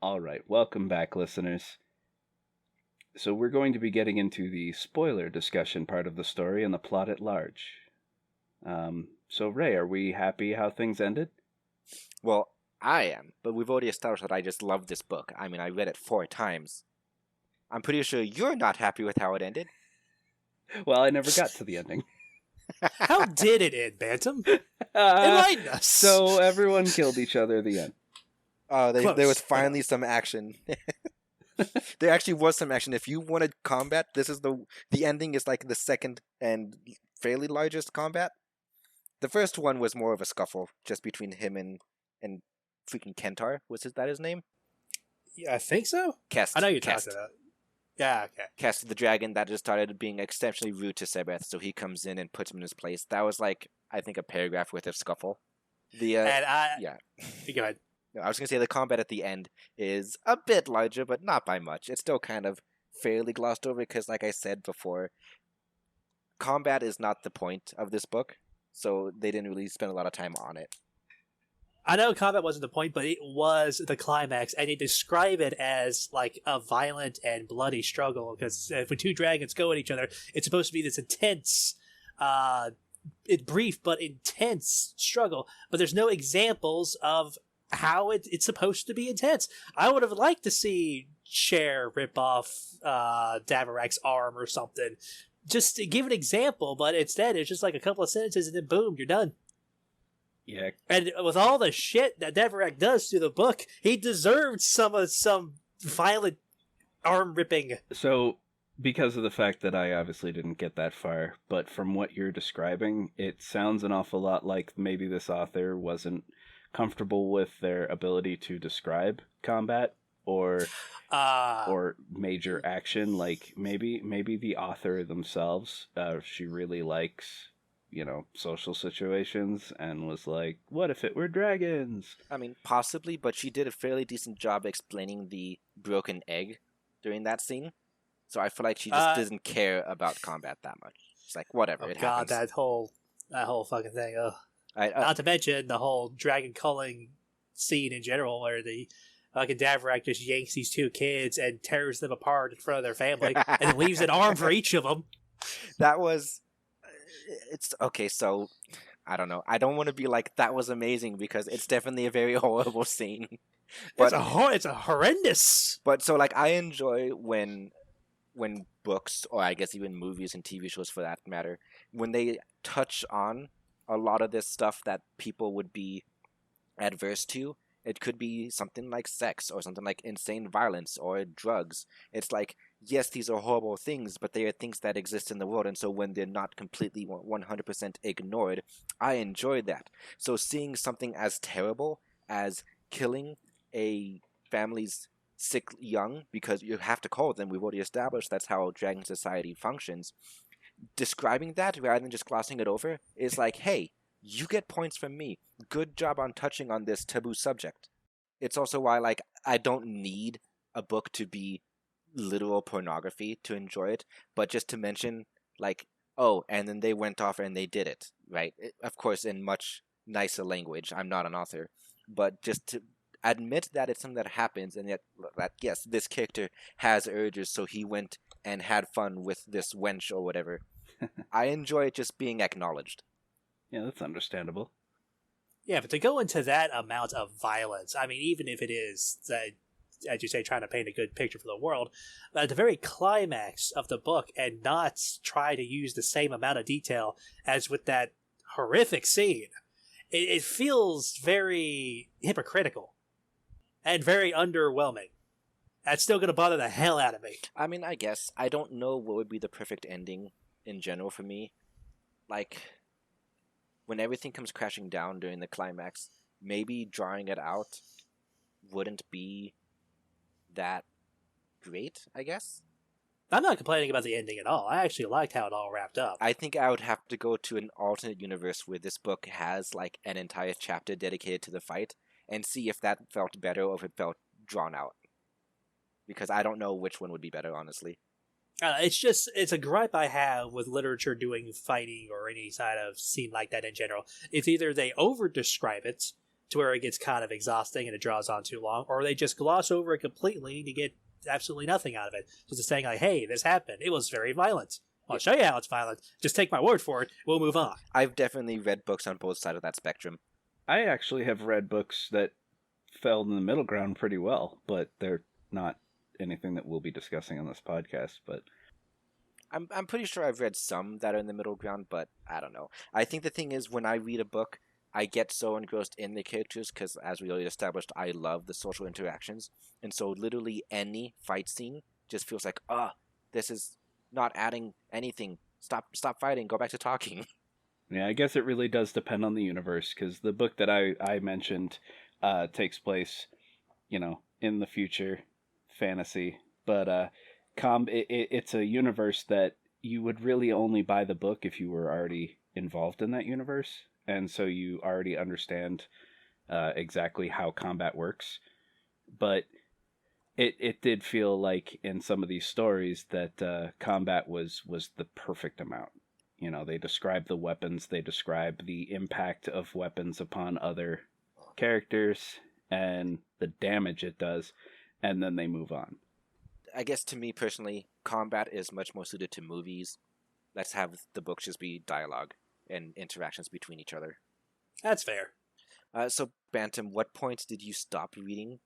All right, welcome back, listeners. So we're going to be getting into the spoiler discussion part of the story and the plot at large. So Ray, are we happy how things ended? Well, I am, but we've already established that I just love this book. I mean, I read it 4 times. I'm pretty sure you're not happy with how it ended. Well, I never got to the ending. How did it end, Bantam? Enlighten us! So everyone killed each other at the end. There was finally some action. There actually was some action. If you wanted combat, this is the ending is like the second and fairly largest combat. The first one was more of a scuffle, just between him and freaking Kentar. That his name? Yeah, I think so. Kest. I know you're talking about. Yeah, okay. Kest, the dragon that just started being exceptionally rude to Sebeth, so he comes in and puts him in his place. That was like, I think, a paragraph worth of scuffle. Yeah. Go ahead. No, I was going to say the combat at the end is a bit larger, but not by much. It's still kind of fairly glossed over because, like I said before, combat is not the point of this book, so they didn't really spend a lot of time on it. I know combat wasn't the point, but it was the climax, and they describe it as like a violent and bloody struggle because when 2 dragons go at each other, it's supposed to be this intense, brief but intense struggle. But there's no examples of how it's supposed to be intense. I would have liked to see Cher rip off Davarak's arm or something, just to give an example. But instead, it's just like a couple of sentences, and then boom, you're done. Yeah. And with all the shit that Davarak does through the book, he deserved some violent arm ripping. So, because of the fact that I obviously didn't get that far, but from what you're describing, it sounds an awful lot like maybe this author wasn't comfortable with their ability to describe combat or major action. Like maybe the author themselves, she really likes social situations and was like, what if it were dragons? I mean, possibly, but she did a fairly decent job explaining the broken egg during that scene. So I feel like she just doesn't care about combat that much. It's like, whatever, it happens. God, that whole fucking thing. Ugh. Not to mention the whole dragon culling scene in general, where the fucking Davarak just yanks these 2 kids and tears them apart in front of their family, and then leaves an arm for each of them. That was... It's okay, so I don't know. I don't want to be like that was amazing because it's definitely a very horrible scene. But It's a horrendous. but so like I enjoy when books, or I guess even movies and TV shows for that matter, when they touch on a lot of this stuff that people would be adverse to. It could be something like sex or something like insane violence or drugs. It's like, yes, these are horrible things, but they are things that exist in the world. And so when they're not completely 100% ignored, I enjoy that. So seeing something as terrible as killing a family's sick young, because you have to call them, we've already established that's how dragon society functions, describing that rather than just glossing it over is like, hey, you get points from me. Good job on touching on this taboo subject. It's also why, like, I don't need a book to be literal pornography to enjoy it, but just to mention, like, oh, and then they went off and they did it, right? Of course, in much nicer language. I'm not an author, but just to admit that it's something that happens, and yet that yes, this character has urges, so he went and had fun with this wench or whatever. I enjoy it just being acknowledged. Yeah, that's understandable. Yeah, but to go into that amount of violence, I mean, even if it is, as you say, trying to paint a good picture for the world, at the very climax of the book, and not try to use the same amount of detail as with that horrific scene, it feels very hypocritical and very underwhelming. That's still going to bother the hell out of me. I mean, I guess. I don't know what would be the perfect ending in general for me. Like, when everything comes crashing down during the climax, maybe drawing it out wouldn't be that great, I guess. I'm not complaining about the ending at all. I actually liked how it all wrapped up. I think I would have to go to an alternate universe where this book has, like, an entire chapter dedicated to the fight and see if that felt better or if it felt drawn out. Because I don't know which one would be better, honestly. It's a gripe I have with literature doing fighting or any side of scene like that in general. It's either they over-describe it to where it gets kind of exhausting and it draws on too long, or they just gloss over it completely to get absolutely nothing out of it. Just saying like, hey, this happened. It was very violent. I'll show you how it's violent. Just take my word for it. We'll move on. I've definitely read books on both sides of that spectrum. I actually have read books that fell in the middle ground pretty well, but they're not anything that we'll be discussing on this podcast. But I'm pretty sure I've read some that are in the middle ground, but I don't know. I think the thing is, when I read a book, I get so engrossed in the characters because, as we already established, I love the social interactions. And so literally any fight scene just feels like, this is not adding anything. Stop fighting. Go back to talking. yeah, I guess it really does depend on the universe, because the book that I mentioned takes place, in the future, fantasy. But it's a universe that you would really only buy the book if you were already involved in that universe. And so you already understand exactly how combat works. But it did feel like in some of these stories that combat was the perfect amount. They describe the weapons, they describe the impact of weapons upon other characters and the damage it does, and then they move on. I guess to me personally, combat is much more suited to movies. Let's have the books just be dialogue and interactions between each other. That's fair. So, Bantam, what point did you stop reading?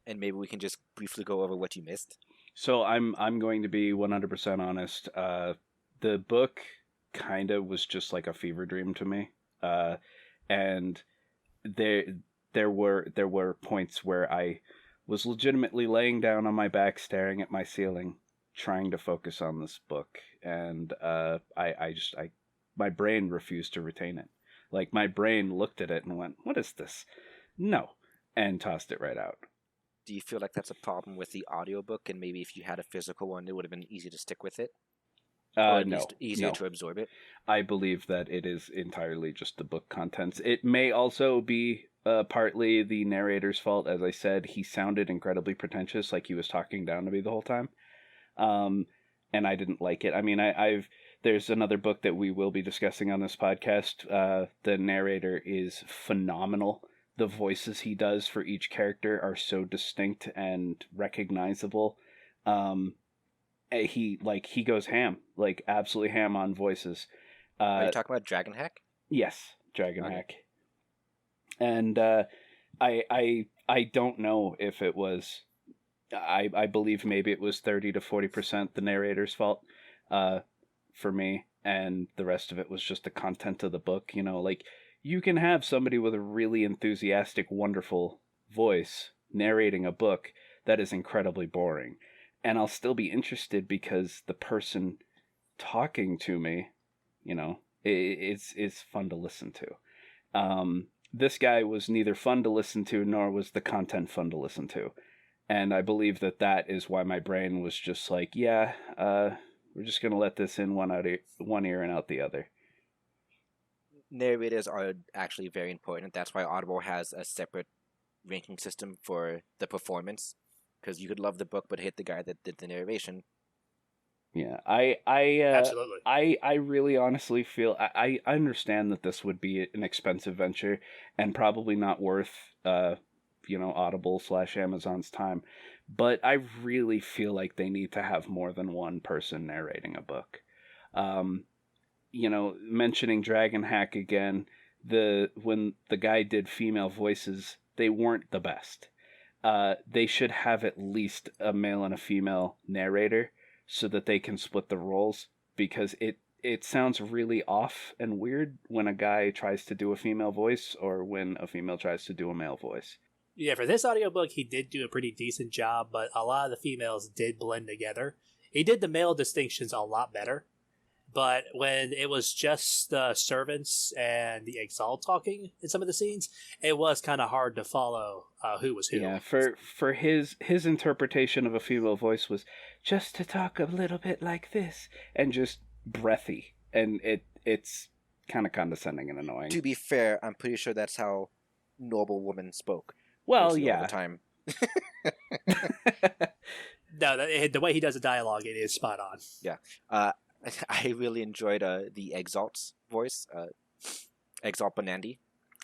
And maybe we can just briefly go over what you missed. So I'm going to be 100% honest. The book kind of was just like a fever dream to me, and there were points where I was legitimately laying down on my back, staring at my ceiling, trying to focus on this book, and my brain refused to retain it. Like, my brain looked at it and went, "What is this? No," and tossed it right out. Do you feel like that's a problem with the audiobook, and maybe if you had a physical one, it would have been easy to stick with it? Or at least easier to absorb it? I believe that it is entirely just the book contents. It may also be partly the narrator's fault. As I said, he sounded incredibly pretentious, like he was talking down to me the whole time. And I didn't like it. I mean, there's another book that we will be discussing on this podcast. The narrator is phenomenal. The voices he does for each character are so distinct and recognizable. He goes ham, like absolutely ham on voices. Are you talking about Dragon Hack? Yes, Dragon Okay. Hack. And I don't know if it was. I believe maybe it was 30 to 40% the narrator's fault, for me, and the rest of it was just the content of the book. You know, like you can have somebody with a really enthusiastic, wonderful voice narrating a book that is incredibly boring, and I'll still be interested because the person talking to me, you know, it's fun to listen to. This guy was neither fun to listen to nor was the content fun to listen to. And I believe that is why my brain was just like, yeah, we're just going to let this in one ear and out the other. Narrators are actually very important. That's why Audible has a separate ranking system for the performance, because you could love the book but hate the guy that did the narration. Yeah, Absolutely. I really honestly feel I understand that this would be an expensive venture and probably not worth Audible / Amazon's time, but I really feel like they need to have more than one person narrating a book. Mentioning Dragon Hack again, when the guy did female voices, they weren't the best. They should have at least a male and a female narrator so that they can split the roles, because it sounds really off and weird when a guy tries to do a female voice or when a female tries to do a male voice. Yeah, for this audiobook, he did do a pretty decent job, but a lot of the females did blend together. He did the male distinctions a lot better, but when it was just the servants and the Exalt talking in some of the scenes, it was kind of hard to follow who was who. Yeah, for his interpretation of a female voice was just to talk a little bit like this and just breathy, and it's kind of condescending and annoying. To be fair, I'm pretty sure that's how noble women spoke. Well, yeah. All the time. No, the way he does the dialogue, it is spot on. Yeah. I really enjoyed the Exalt's voice, Exalt Bonandi.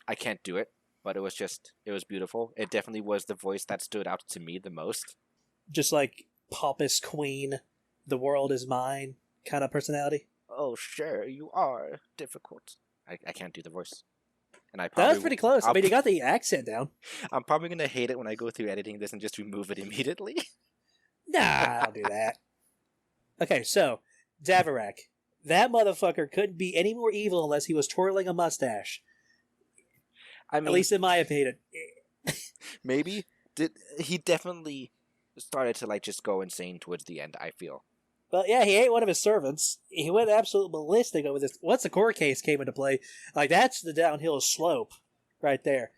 I can't do it, but it was beautiful. It definitely was the voice that stood out to me the most. Just like pompous queen, the world is mine kind of personality. Oh, sure, you are difficult. I can't do the voice. And that was pretty close. I mean, you got the accent down. I'm probably going to hate it when I go through editing this and just remove it immediately. Nah, I'll do that. Okay, so, Davarak. That motherfucker couldn't be any more evil unless he was twirling a mustache. I mean, at least in my opinion. Maybe. He definitely started to just go insane towards the end, I feel. Well, yeah, he ate one of his servants. He went absolutely ballistic over this. Once the court case came into play, that's the downhill slope right there.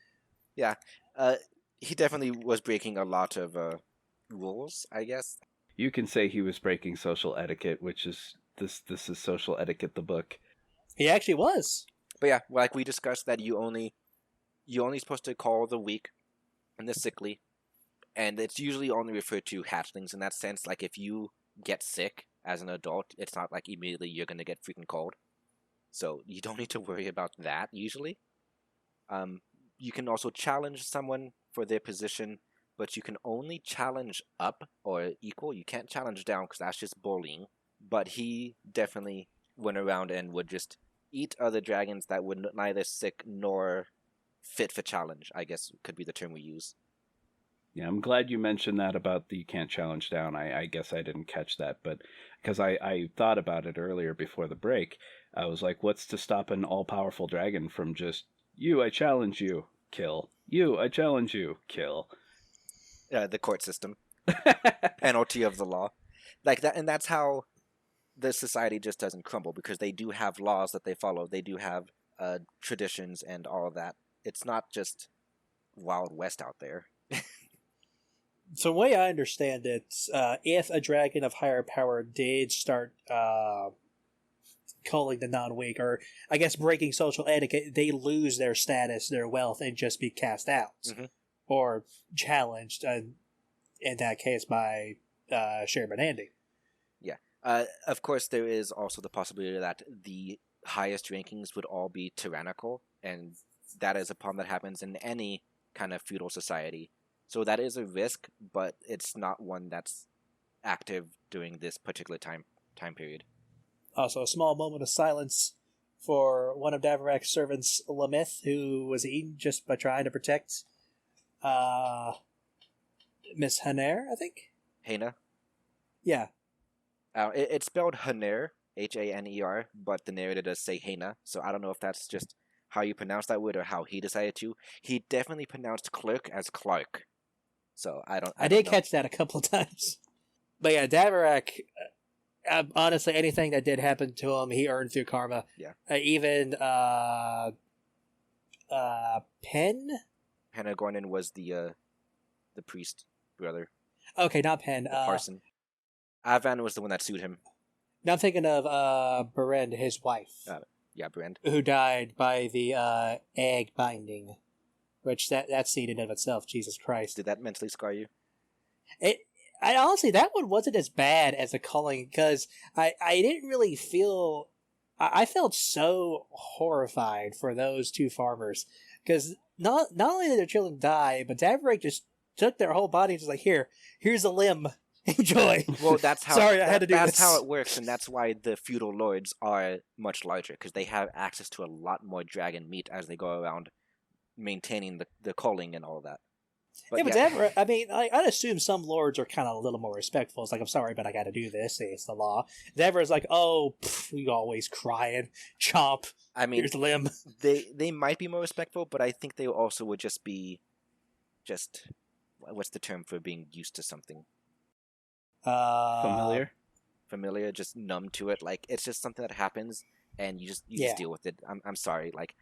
Yeah. He definitely was breaking a lot of rules, I guess. You can say he was breaking social etiquette, which is this is Social Etiquette, the book. He actually was. But yeah, like we discussed, that you only supposed to call the weak and the sickly, and it's usually only referred to hatchlings in that sense. Like if you get sick as an adult, it's not like immediately you're gonna get freaking cold, so you don't need to worry about that usually. You can also challenge someone for their position, but you can only challenge up or equal. You can't challenge down because that's just bullying. But he definitely went around and would just eat other dragons that were neither sick nor fit for challenge, I guess could be the term we use. Yeah, I'm glad you mentioned that about the you can't challenge down. I guess I didn't catch that, but because I thought about it earlier before the break. I was like, what's to stop an all-powerful dragon from just, you, I challenge you, kill. You, I challenge you, kill. The court system. Penalty of the law. Like that, and that's how the society just doesn't crumble, because they do have laws that they follow. They do have traditions and all of that. It's not just Wild West out there. So the way I understand it, if a dragon of higher power did start calling the non-weak, or I guess breaking social etiquette, they lose their status, their wealth, and just be cast out. Mm-hmm. Or challenged, in that case, by Sherman Andy. Yeah. Of course, there is also the possibility that the highest rankings would all be tyrannical, and that is a problem that happens in any kind of feudal society. So that is a risk, but it's not one that's active during this particular time period. Also, a small moment of silence for one of Davarak's servants, Lamith, who was eaten just by trying to protect Miss Haner, I think. Hena. Yeah. It's spelled Haner, Haner, but the narrator does say Hena, so I don't know if that's just how you pronounce that word or how he decided to. He definitely pronounced clerk as Clark, so I don't did know. catch that a couple of times. But yeah, Davarak, honestly, anything that did happen to him, he earned through karma. Yeah. Even Penn? Agornin was the priest brother. Okay, not Penn. The parson. Avan was the one that sued him. Now I'm thinking of Berend, his wife. Yeah, Berend. Who died by the egg binding. Which, that scene in and of itself, Jesus Christ. Did that mentally scar you? I honestly, that one wasn't as bad as the culling, because I didn't really feel... I felt so horrified for those two farmers, because not only did their children die, but Davarak just took their whole body and just like, here's a limb. Enjoy. Well, that's how. Sorry, I had to do that's this. how it works, and that's why the feudal lords are much larger, because they have access to a lot more dragon meat as they go around maintaining the culling and all of that. But Davarak, I mean, I'd assume some lords are kind of a little more respectful. It's like, I'm sorry, but I got to do this. It's the law. Davarak's like, oh, we always crying, chomp. I mean, here's the limb. They might be more respectful, but I think they also would just be, what's the term for being used to something? Familiar, just numb to it. Like, it's just something that happens, and you just deal with it. I'm sorry. Like,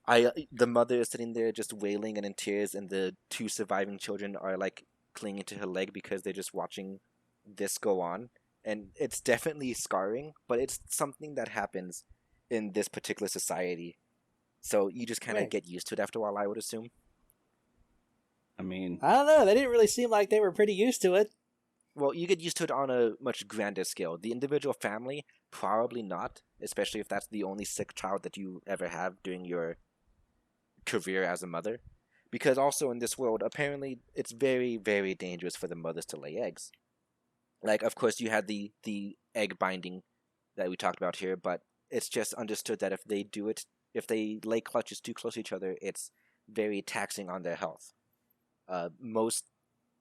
the mother is sitting there just wailing and in tears, and the two surviving children are like clinging to her leg because they're just watching this go on, and it's definitely scarring, but it's something that happens in this particular society, so you just kind of get used to it after a while, I would assume. I mean, I don't know. They didn't really seem like they were pretty used to it. Well, you get used to it on a much grander scale. The individual family, probably not, especially if that's the only sick child that you ever have during your career as a mother. Because also in this world, apparently, it's very, very dangerous for the mothers to lay eggs. Like, of course, you had the egg binding that we talked about here, but it's just understood that if they lay clutches too close to each other, it's very taxing on their health. Most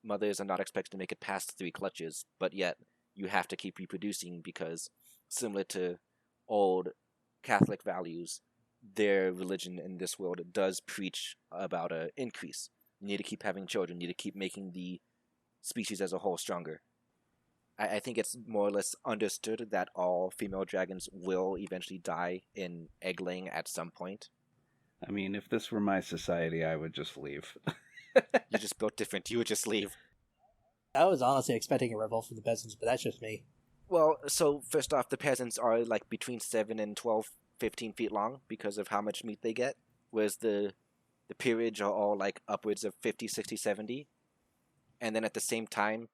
mothers are not expected to make it past 3 clutches, but yet you have to keep reproducing because, similar to old Catholic values, their religion in this world does preach about an increase. You need to keep having children, you need to keep making the species as a whole stronger. I think it's more or less understood that all female dragons will eventually die in egg laying at some point. I mean, if this were my society, I would just leave. You just built different, you would just leave. I was honestly expecting a revolt from the peasants, but that's just me. Well, so first off, the peasants are like between 7 and 12, 15 feet long because of how much meat they get, whereas the peerage are all like upwards of 50, 60, 70. And then at the same time,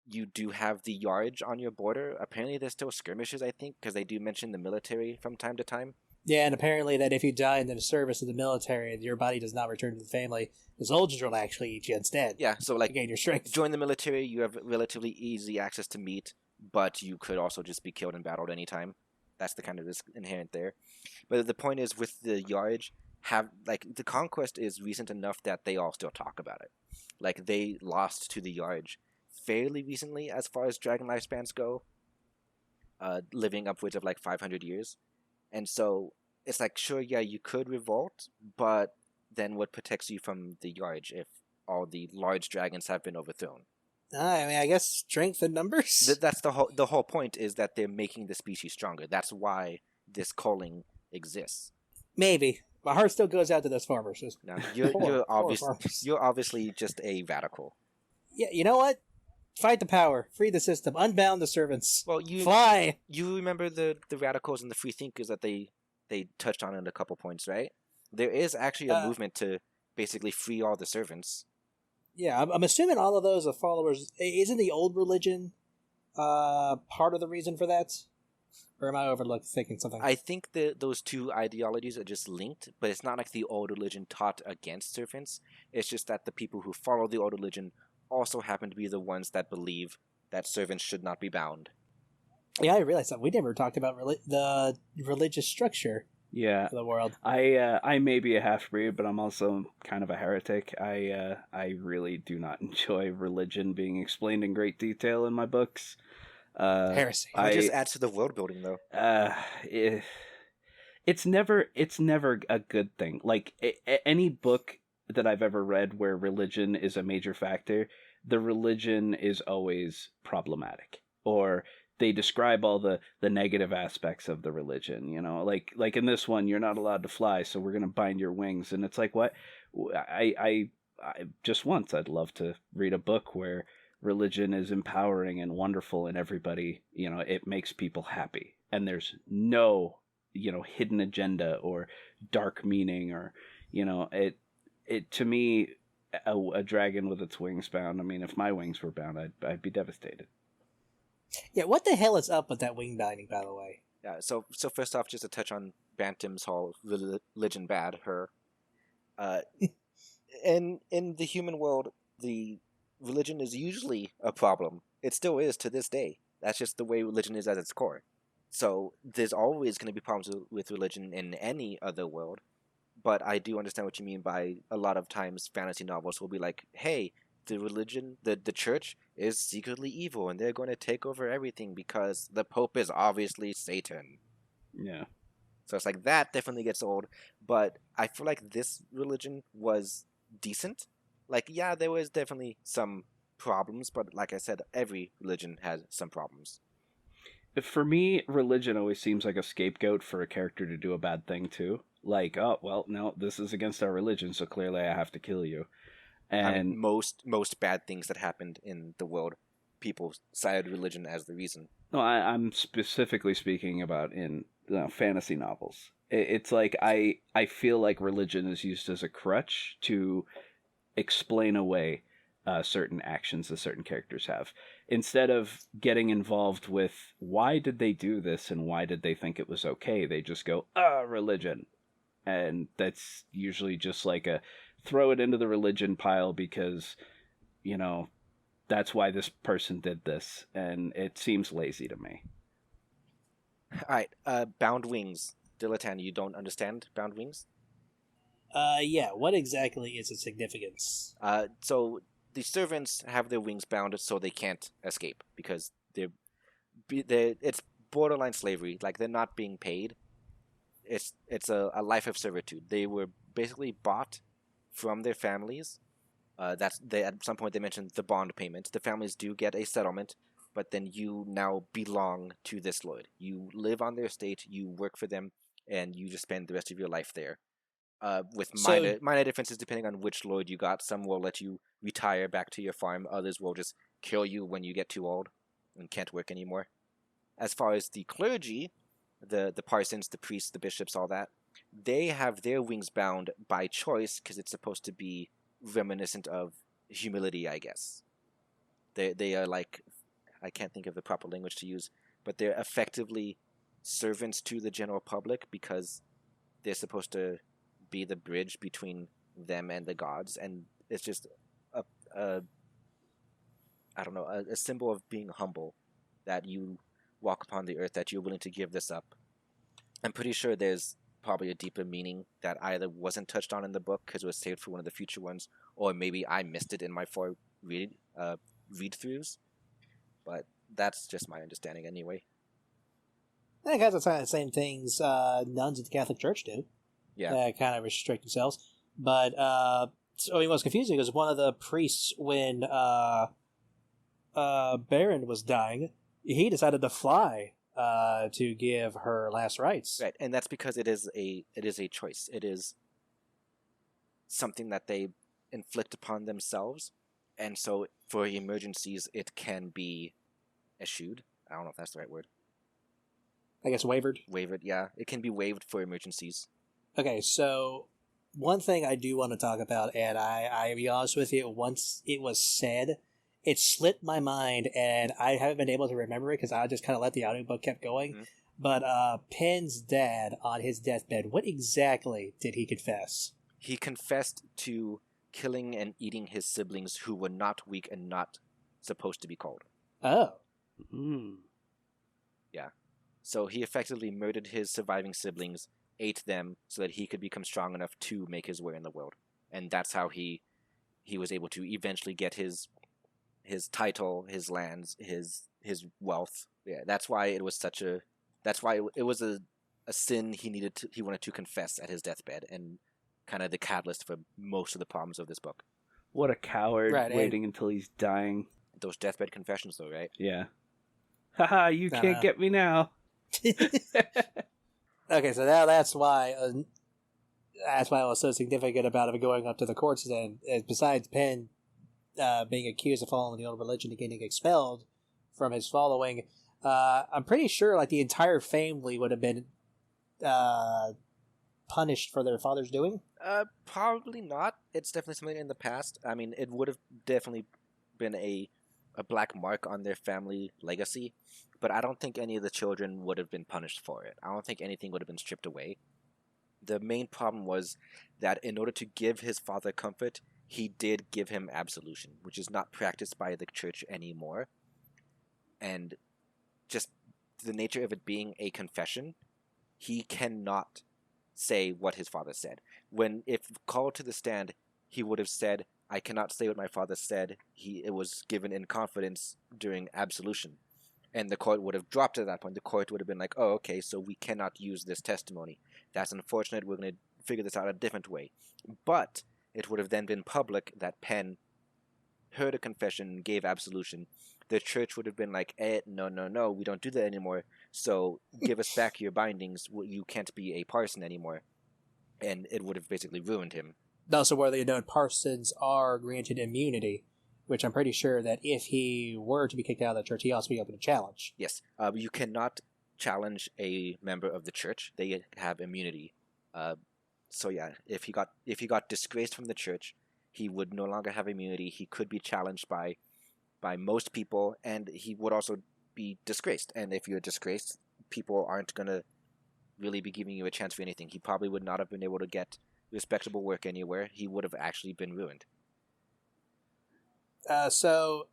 you do have the Yarge on your border. Apparently there's still skirmishes, I think, because they do mention the military from time to time. Yeah, and apparently that if you die in the service of the military, your body does not return to the family. The soldiers will actually eat you instead. Yeah, so like, gain your strength. Join the military, you have relatively easy access to meat, but you could also just be killed in battle at any time. That's the kind of risk inherent there. But the point is, with the Yarge, the conquest is recent enough that they all still talk about it. Like, they lost to the Yarge fairly recently as far as dragon lifespans go, living upwards of like 500 years. And so it's like, sure, yeah, you could revolt, but then what protects you from the Yarge if all the large dragons have been overthrown? I mean, I guess strength in numbers. That's the whole point, is that they're making the species stronger. That's why this culling exists. Maybe. My heart still goes out to those farmers. No, you're obviously just a radical. Yeah, you know what? Fight the power, free the system, unbound the servants. Well, fly. You remember the radicals and the free thinkers that they touched on in a couple points, right? There is actually a movement to basically free all the servants. Yeah, I'm assuming all of those are followers. Isn't the old religion part of the reason for that? Or am I thinking something? I think those two ideologies are just linked, but it's not like the old religion taught against servants. It's just that the people who follow the old religion also happen to be the ones that believe that servants should not be bound. Yeah, I realized that. We never talked about the religious structure. Yeah, for the world. I may be a half breed, but I'm also kind of a heretic. I really do not enjoy religion being explained in great detail in my books. Heresy. Well, it just I adds to the world building, though. eh, it's never a good thing. Like any book that I've ever read where religion is a major factor, the religion is always problematic, or they describe all the negative aspects of the religion. Like in this one, you're not allowed to fly, so we're gonna bind your wings, and it's like what? I just once I'd love to read a book where religion is empowering and wonderful, and everybody, it makes people happy, and there's no hidden agenda or dark meaning, or it to me, a dragon with its wings bound. I mean, if my wings were bound, I'd be devastated. Yeah, what the hell is up with that wing binding, by the way? Yeah. So first off, just to touch on Bantam's whole religion bad. Her, uh, in the human world, the religion is usually a problem. It still is to this day. That's just the way religion is at its core. So there's always going to be problems with religion in any other world. But I do understand what you mean by a lot of times fantasy novels will be like, hey, the religion, the church is secretly evil and they're going to take over everything because the Pope is obviously Satan. Yeah. So it's like that definitely gets old. But I feel like this religion was decent. Like, yeah, there was definitely some problems, but like I said, every religion has some problems. For me, religion always seems like a scapegoat for a character to do a bad thing too. Like, oh well, no, this is against our religion, so clearly I have to kill you. I mean, And most bad things that happened in the world, people cited religion as the reason. no, I'm specifically speaking about in fantasy novels. It's like I feel like religion is used as a crutch to explain away certain actions that certain characters have, instead of getting involved with why did they do this and why did they think it was okay. They just go religion, and that's usually just like a throw it into the religion pile because you know that's why this person did this, and it seems lazy to me. All right, bound wings. Dilatan, you don't understand bound wings? Yeah, what exactly is its significance? So the servants have their wings bound so they can't escape because it's borderline slavery. Like they're not being paid. It's a life of servitude. They were basically bought from their families. That's they at some point they mentioned the bond payment. The families do get a settlement, but then you now belong to this lord. You live on their estate. You work for them, and you just spend the rest of your life there. With So, minor differences depending on which lord you got. Some will let you retire back to your farm. Others will just kill you when you get too old and can't work anymore. As far as the clergy, the parsons, the priests, the bishops, all that, they have their wings bound by choice because it's supposed to be reminiscent of humility, I guess. They are like, I can't think of the proper language to use, but they're effectively servants to the general public because they're supposed to be the bridge between them and the gods, and it's just a, a I don't know, a symbol of being humble, that you walk upon the earth, that you're willing to give this up. I'm pretty sure there's probably a deeper meaning that either wasn't touched on in the book because it was saved for one of the future ones, or maybe I missed it in my four read throughs. But that's just my understanding anyway. I think that's the same things nuns at the Catholic Church do. Yeah. Kind of restrict themselves. But so what's confusing is one of the priests, when Baron was dying, he decided to fly to give her last rites. Right, and that's because it is a choice. It is something that they inflict upon themselves, and so for emergencies, it can be eschewed. I don't know if that's the right word. I guess wavered. Waived, yeah, it can be waived for emergencies. Okay, so one thing I do want to talk about, and I'll be honest with you, once it was said, it slipped my mind, and I haven't been able to remember it because I just kind of let the audiobook kept going. Mm-hmm. But Penn's dad, on his deathbed, what exactly did he confess? He confessed to killing and eating his siblings who were not weak and not supposed to be called. Oh. Mm. Yeah. So he effectively murdered his surviving siblings ate them so that he could become strong enough to make his way in the world. And that's how he was able to eventually get his title, his lands, his wealth. Yeah, that's why it was such a it was a sin he wanted to confess at his deathbed, and kind of the catalyst for most of the problems of this book. What a coward, Right, waiting until he's dying. Those deathbed confessions, though, right? Yeah. Haha, you can't get me now. Okay, so now that's why it was so significant about him going up to the courts then. Besides Penn being accused of following the old religion and getting expelled from his following, I'm pretty sure like the entire family would have been punished for their father's doing. Probably not. It's definitely something in the past. I mean, it would have definitely been a black mark on their family legacy, but I don't think any of the children would have been punished for it. I don't think anything would have been stripped away. The main problem was that in order to give his father comfort, he did give him absolution, which is not practiced by the church anymore. And just the nature of it being a confession, he cannot say what his father said. If called to the stand, he would have said, I cannot say what my father said. It was given in confidence during absolution. And the court would have dropped at that point. The court would have been like, oh, okay, so we cannot use this testimony. That's unfortunate. We're going to figure this out a different way. But it would have then been public that Penn heard a confession and gave absolution. The church would have been like, no, we don't do that anymore. So give us back your bindings. You can't be a parson anymore. And it would have basically ruined him. Also, whether you know parsons are granted immunity, which I'm pretty sure that if he were to be kicked out of the church, he also be able to challenge. Yes, you cannot challenge a member of the church. They have immunity. So yeah, if he got disgraced from the church, he would no longer have immunity. He could be challenged by most people, and he would also be disgraced. And if you're disgraced, people aren't going to really be giving you a chance for anything. He probably would not have been able to get respectable work anywhere. He would have actually been ruined. So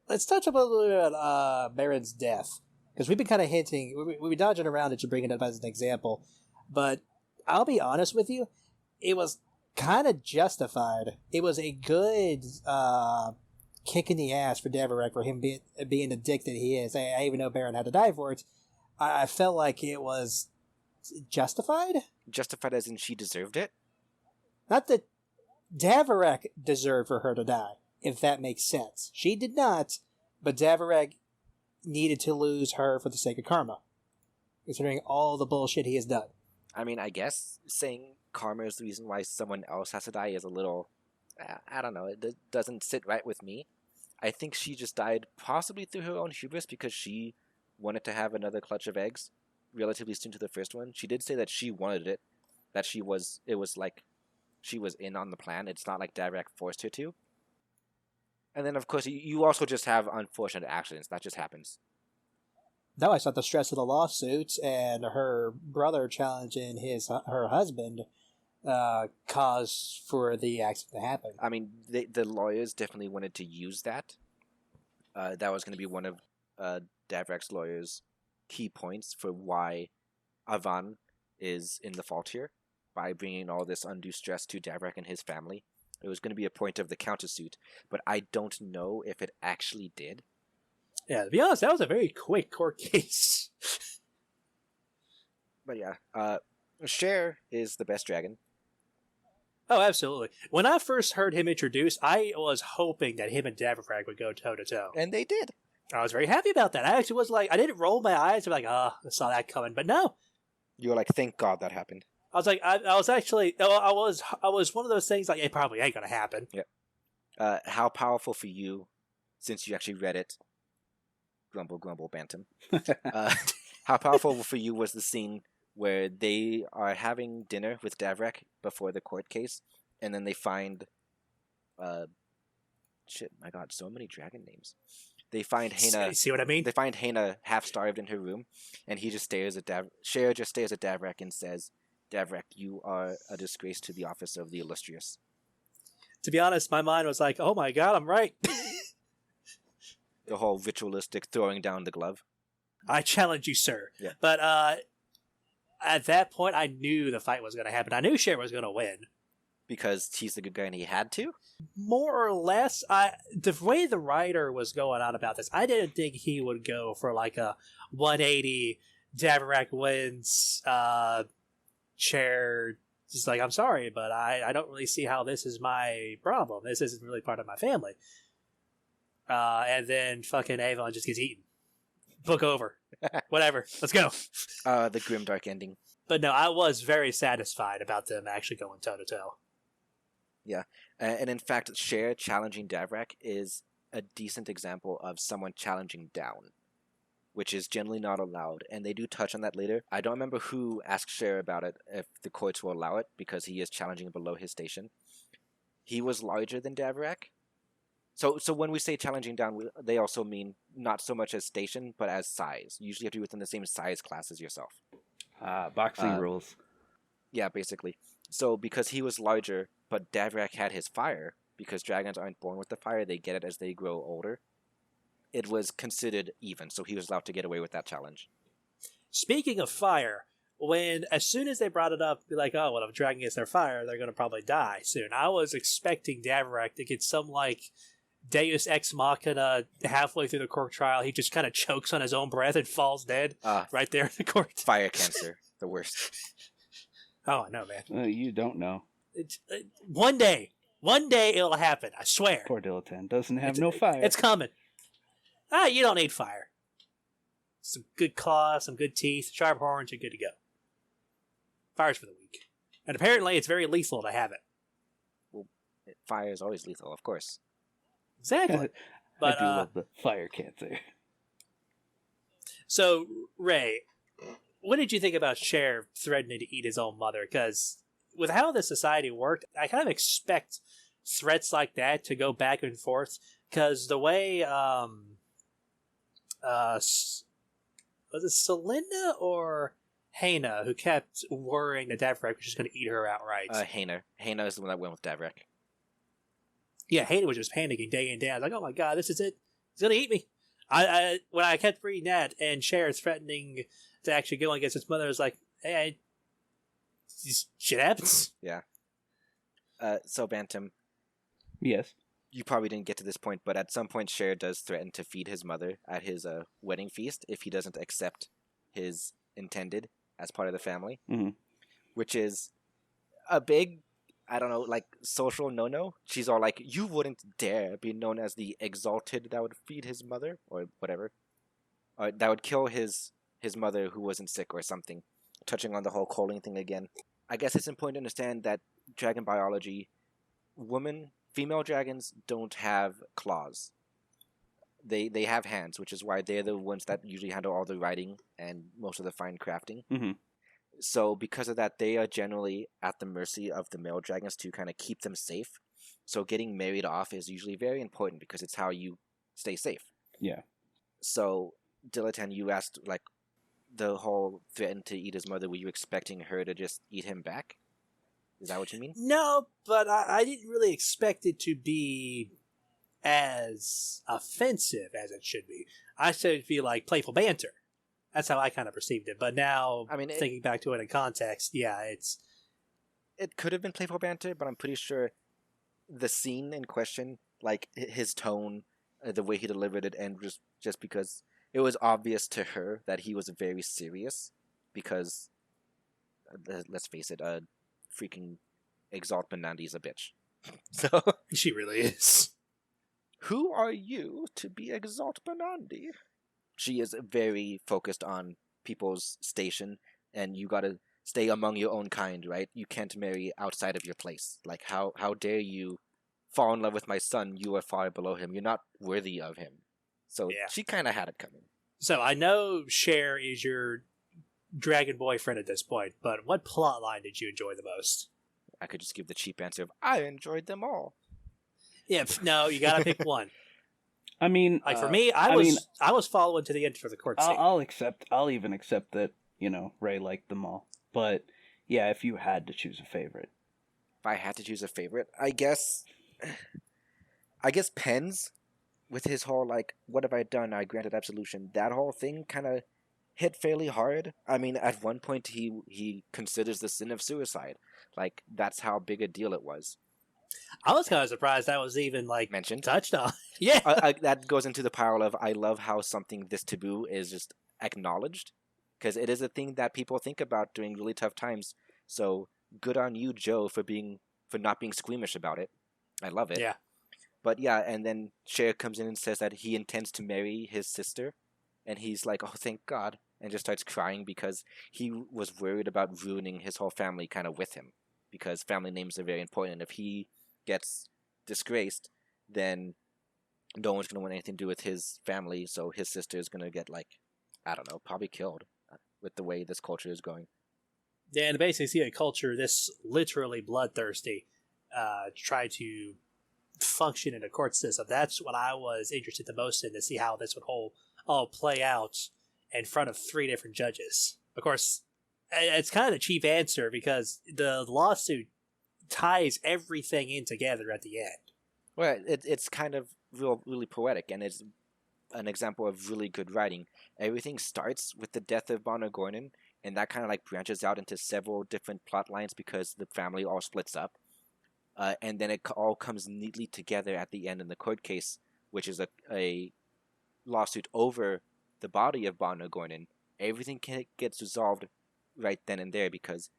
let's touch up a little bit on Baron's death, because we've been kind of hinting, we've been dodging around it to bring it up as an example, but I'll be honest with you, it was kind of justified. It was a good kick in the ass for Deverek for him being the dick that he is. I even know Baron had to die for it. I felt like it was justified. Justified as in she deserved it? Not that Deverek deserved for her to die, if that makes sense. She did not, but Deverek needed to lose her for the sake of karma, considering all the bullshit he has done. I mean, I guess saying karma is the reason why someone else has to die is a little... I don't know, it doesn't sit right with me. I think she just died possibly through her own hubris because she wanted to have another clutch of eggs relatively soon to the first one. She did say that she wanted it, that it was like she was in on the plan. It's not like Deverek forced her to. And then, of course, you also just have unfortunate accidents. That just happens. No, I thought the stress of the lawsuit and her brother challenging her husband cause for the accident to happen. I mean, the lawyers definitely wanted to use that. That was going to be one of Deverek's lawyers' key points for why Avan is in the fault here, by bringing all this undue stress to Deverek and his family. It was going to be a point of the countersuit, but I don't know if it actually did. Yeah, to be honest, that was a very quick court case. But yeah, Cher is the best dragon. Oh, absolutely. When I first heard him introduced, I was hoping that him and Deverek would go toe-to-toe. And they did. I was very happy about that. I actually was like, I didn't roll my eyes. I'm like, I saw that coming. But no. You were like, thank God that happened. I was like, I was one of those things like, it probably ain't going to happen. Yeah. How powerful for you, since you actually read it, grumble, grumble, bantam. How powerful for you was the scene where they are having dinner with Deverek before the court case, and then they find, my God, so many dragon names. They find Hena. See what I mean? They find Hena half starved in her room, and he just stares at Cher just stares at Deverek and says, "Deverek, you are a disgrace to the office of the illustrious." To be honest, my mind was like, "Oh my God, I'm right." The whole ritualistic throwing down the glove. I challenge you, sir. Yeah. But at that point, I knew the fight was going to happen. I knew Cher was going to win. Because he's the good guy and he had to? More or less, the way the writer was going on about this, I didn't think he would go for like a 180 Davarak wins Cher. Just like, I'm sorry, but I don't really see how this is my problem. This isn't really part of my family. And then fucking Avon just gets eaten. Book over. Whatever. Let's go. The grimdark ending. But no, I was very satisfied about them actually going toe-to-toe. Yeah. And in fact, Cher challenging Davrak is a decent example of someone challenging down, which is generally not allowed. And they do touch on that later. I don't remember who asked Cher about it, if the courts will allow it, because he is challenging below his station. He was larger than Davrak. So when we say challenging down, they also mean not so much as station, but as size. You usually have to be within the same size class as yourself. Boxing rules. Yeah, basically. So because he was larger, but Davrak had his fire, because dragons aren't born with the fire, they get it as they grow older, it was considered even, so he was allowed to get away with that challenge. Speaking of fire, as soon as they brought it up, be like, oh, well, if a dragon gets their fire, they're going to probably die soon. I was expecting Davrak to get some, like, Deus Ex Machina halfway through the court trial. He just kind of chokes on his own breath and falls dead right there in the court. Fire cancer, the worst. Oh, I know, man. You don't know. One day it'll happen. I swear. Poor Dilettante doesn't have no fire. It's coming. You don't need fire. Some good claws, some good teeth, sharp horns, you're good to go. Fire's for the weak. And apparently it's very lethal to have it. Well, fire is always lethal, of course. Exactly. But, I do love the fire cancer. So, Ray, what did you think about Cher threatening to eat his own mother? Because with how the society worked, I kind of expect threats like that to go back and forth. Because the way, was it Celinda or Haina who kept worrying that Davrak was just going to eat her outright? Haina. Haina is the one that went with Davrak. Yeah, Haina was just panicking day in day out. I was like, oh my god, this is it. He's going to eat me. When I kept reading that and Cher threatening to actually go against his mother, I was like, hey, shit happens. Yeah. So, Bantam. Yes. You probably didn't get to this point, but at some point Cher does threaten to feed his mother at his wedding feast if he doesn't accept his intended as part of the family. Mm-hmm. Which is a big, I don't know, like, social no-no. She's all like, you wouldn't dare be known as the exalted that would feed his mother, or whatever. Or that would kill his mother who wasn't sick or something. Touching on the whole calling thing again. I guess it's important to understand that dragon biology, female dragons don't have claws. They have hands, which is why they're the ones that usually handle all the writing and most of the fine crafting. Mm-hmm. So because of that, they are generally at the mercy of the male dragons to kind of keep them safe. So getting married off is usually very important because it's how you stay safe. Yeah. So, Dilettante, you asked, like, the whole threaten to eat his mother, were you expecting her to just eat him back? Is that what you mean? No, but I didn't really expect it to be as offensive as it should be. I said it'd be like playful banter. That's how I kind of perceived it. But now, I mean, thinking back to it in context, yeah, it could have been playful banter, but I'm pretty sure the scene in question, like his tone, the way he delivered it, and just because it was obvious to her that he was very serious, because let's face it, freaking Exalt Benandi's a bitch. So she really is. Who are you to be Exalt Benandi? She is very focused on people's station, and you gotta stay among your own kind, right? You can't marry outside of your place. Like, how dare you fall in love with my son? You are far below him. You're not worthy of him. So yeah. She kind of had it coming. So I know Cher is your dragon boyfriend at this point, but what plot line did you enjoy the most? I could just give the cheap answer of, I enjoyed them all. Yeah, no, you gotta pick one. I mean, like for me, I was following to the end for the court scene. I'll even accept that, Ray liked them all. But yeah, if you had to choose a favorite. If I had to choose a favorite, I guess Penn's, with his whole, like, what have I done? I granted absolution. That whole thing kind of hit fairly hard. I mean, at one point he considers the sin of suicide. Like that's how big a deal it was. I was kind of surprised that was even like Mentioned. touched on. Yeah. That goes into the pile of I love how something this taboo is just acknowledged, because it is a thing that people think about during really tough times. So good on you, Joe, for not being squeamish about it. I love it. Yeah. But yeah, and then Cher comes in and says that he intends to marry his sister, and he's like, "Oh, thank God," and just starts crying because he was worried about ruining his whole family kind of with him, because family names are very important. If he gets disgraced, then no one's gonna want anything to do with his family. So his sister is gonna get like, I don't know, probably killed with the way this culture is going. Yeah, and basically see a culture this literally bloodthirsty try to function in a court system. That's what I was interested the most in, to see how this would all play out in front of 3 different judges. Of course, it's kind of a cheap answer because the lawsuit ties everything in together at the end. Well, it's kind of really poetic, and it's an example of really good writing. Everything starts with the death of Bon Agornin, and that kind of like branches out into several different plot lines because the family all splits up. And then it all comes neatly together at the end in the court case, which is a lawsuit over the body of Bon Agornin. Everything gets resolved right then and there because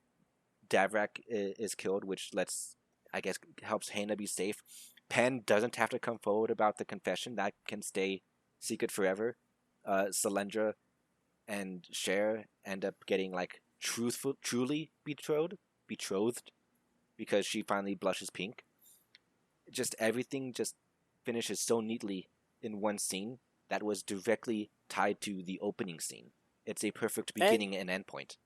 Davrak is killed, which I guess, helps Hannah be safe. Penn doesn't have to come forward about the confession. That can stay secret forever. Selendra and Cher end up getting like truly betrothed, because she finally blushes pink. Just everything just finishes so neatly in one scene that was directly tied to the opening scene. It's a perfect beginning and end point.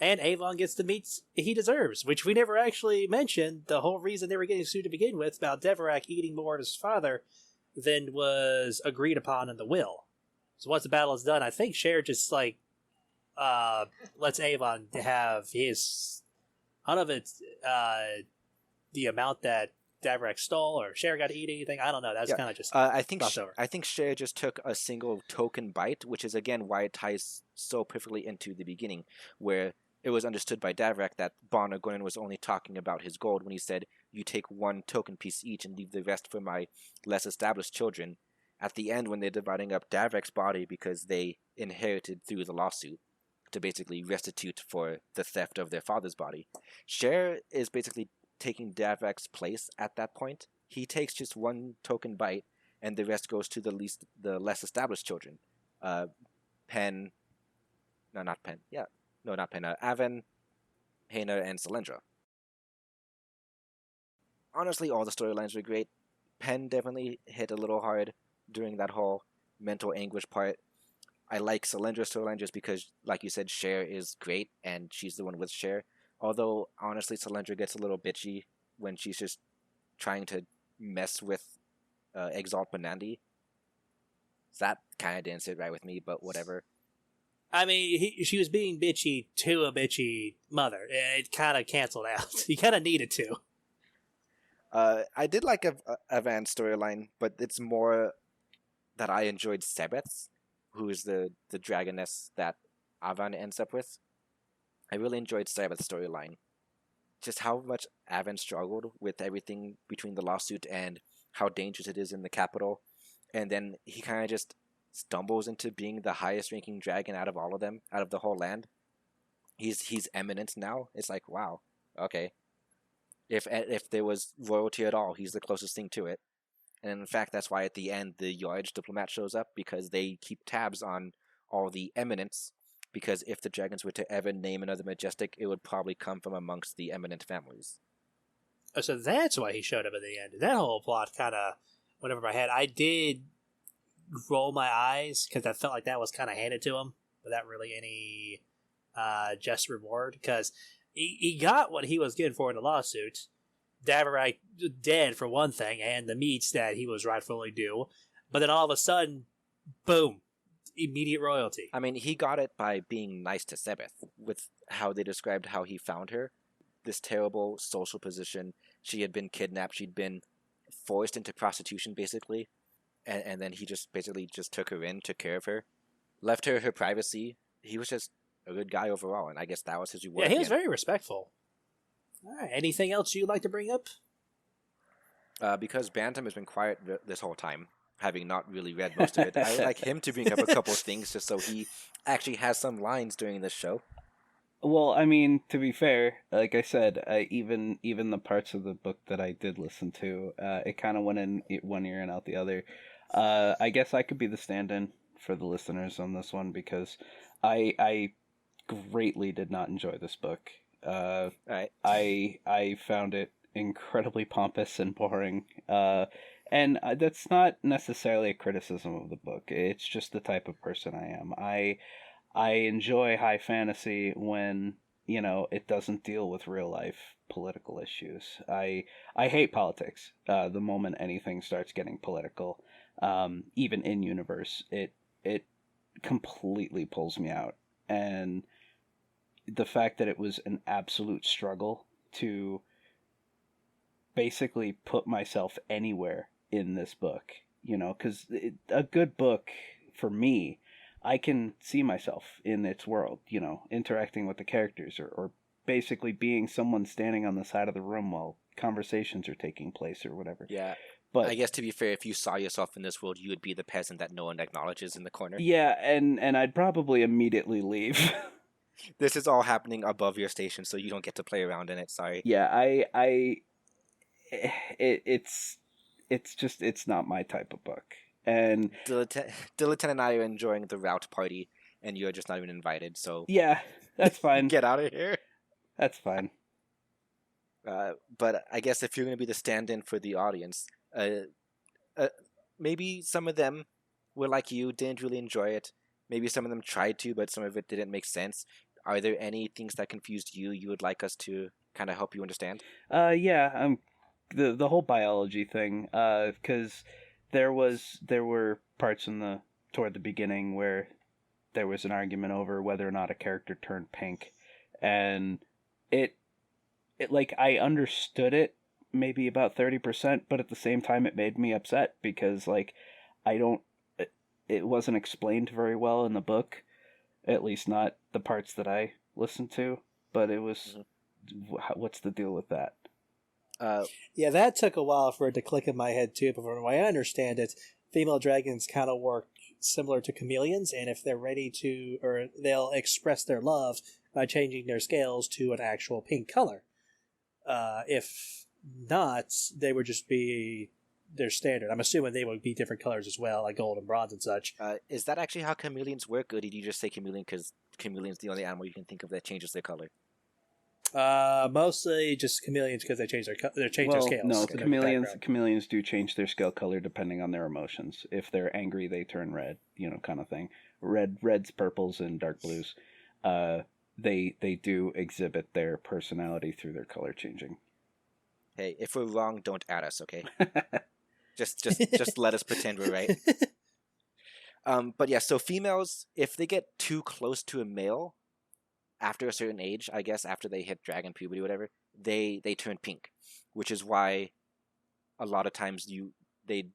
And Avon gets the meat he deserves, which we never actually mentioned. The whole reason they were getting sued to begin with about Deverak eating more of his father than was agreed upon in the will. So once the battle is done, I think Cher just like lets Avon have his, I don't know if it's the amount that Deverak stole or Cher got to eat anything. I don't know. That's kind of just I think Cher just took a single token bite, which is again why it ties so perfectly into the beginning, where it was understood by Davrak that Bon Agornin was only talking about his gold when he said, "You take one token piece each and leave the rest for my less established children." At the end, when they're dividing up Davrak's body because they inherited through the lawsuit to basically restitute for the theft of their father's body, Cher is basically taking Davrak's place at that point. He takes just one token bite, and the rest goes to the less established children. Pen, no, not Pen. Yeah, no, not Pen. Aven, Hannah, and Selendra. Honestly, all the storylines were great. Pen definitely hit a little hard during that whole mental anguish part. I like Solendra's storyline just because, like you said, Cher is great, and she's the one with Cher. Although, honestly, Selendra gets a little bitchy when she's just trying to mess with Exalt Bonandi. So that kind of didn't sit right with me, but whatever. I mean, she was being bitchy to a bitchy mother. It kind of canceled out. You kind of needed to. I did like Avan's storyline, but it's more that I enjoyed Sebeth, who is the dragoness that Avan ends up with. I really enjoyed Sebeth's storyline. Just how much Avan struggled with everything between the lawsuit and how dangerous it is in the capital. And then he kind of just stumbles into being the highest ranking dragon out of all of them, out of the whole land. He's eminent now. It's like, wow, okay. If there was royalty at all, he's the closest thing to it. And in fact, that's why at the end the Yarge diplomat shows up, because they keep tabs on all the eminents, because if the dragons were to ever name another majestic, it would probably come from amongst the eminent families. Oh, so that's why he showed up at the end. That whole plot kind of went over my head. I did roll my eyes because I felt like that was kind of handed to him without really any just reward, because he got what he was getting for in the lawsuit. Davarak dead for one thing, and the meats that he was rightfully due. But then all of a sudden, boom, immediate royalty. I mean, he got it by being nice to Sebeth, with how they described how he found her. This terrible social position. She had been kidnapped. She'd been forced into prostitution, basically. And then he just basically just took her in, took care of her. left her her privacy. He was just a good guy overall, and I guess that was his reward. Yeah, at he the was end. very respectful. All right. Anything else you'd like to bring up? Because Bantam has been quiet this whole time, having not really read most of it. I would like him to bring up a couple of things just so he actually has some lines during this show. Well, I mean, to be fair, like I said, even the parts of the book that I did listen to, it kind of went in one ear and out the other. I guess I could be the stand-in for the listeners on this one because I greatly did not enjoy this book. Right. I found it incredibly pompous and boring. And that's not necessarily a criticism of the book. It's just the type of person I am. I enjoy high fantasy when, it doesn't deal with real life political issues. I hate politics. The moment anything starts getting political, even in universe, it completely pulls me out. And the fact that it was an absolute struggle to basically put myself anywhere in this book, because a good book for me, I can see myself in its world, interacting with the characters or basically being someone standing on the side of the room while conversations are taking place or whatever. Yeah. But I guess to be fair, if you saw yourself in this world, you would be the peasant that no one acknowledges in the corner. yeah, and I'd probably immediately leave. This is all happening above your station, so you don't get to play around in it. Sorry. Yeah, it's not my type of book. And Dilettante and I are enjoying the route party, and you're just not even invited. So yeah, that's fine. get out of here. That's fine. But I guess if you're going to be the stand-in for the audience, maybe some of them were like you, didn't really enjoy it. Maybe some of them tried to, but some of it didn't make sense. Are there any things that confused you would like us to kind of help you understand? Yeah, the whole biology thing, because there were parts toward the beginning where there was an argument over whether or not a character turned pink, and it like I understood it maybe about 30%, but at the same time it made me upset because like it wasn't explained very well in the book, at least not the parts that I listened to, but it was what's the deal with that? Yeah, that took a while for it to click in my head too, but from the way I understand it, female dragons kind of work similar to chameleons, and if they're ready to, or they'll express their love by changing their scales to an actual pink color. If not, they would just be their standard. I'm assuming they would be different colors as well, like gold and bronze and such. Is that actually how chameleons work, or did you just say chameleon because chameleon's the only animal you can think of that changes their color? Mostly just chameleons because they change their scales. No, chameleons do change their scale color depending on their emotions. If they're angry, they turn red, kind of thing. Reds, purples, and dark blues. They do exhibit their personality through their color changing. Hey, if we're wrong, don't at us, okay? just let us pretend we're right. But yeah, so females, if they get too close to a male after a certain age, I guess after they hit dragon puberty or whatever, they turn pink, which is why a lot of times they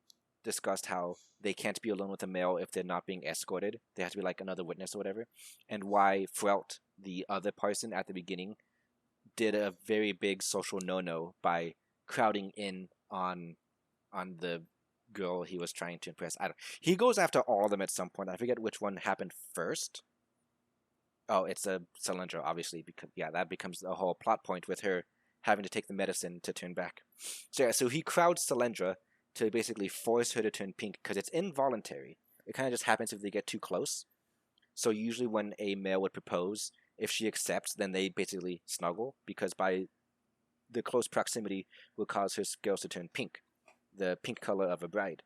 discussed how they can't be alone with a male if they're not being escorted. They have to be like another witness or whatever. And why Frelt, the other person at the beginning, did a very big social no-no by crowding in on the girl he was trying to impress. He goes after all of them at some point. I forget which one happened first. Oh, it's a Cylindra, obviously, because that becomes the whole plot point with her having to take the medicine to turn back. So he crowds Cylindra to basically force her to turn pink because it's involuntary. It kind of just happens if they get too close. So usually when a male would propose, if she accepts, then they basically snuggle because by the close proximity will cause her scales to turn pink, the pink color of a bride.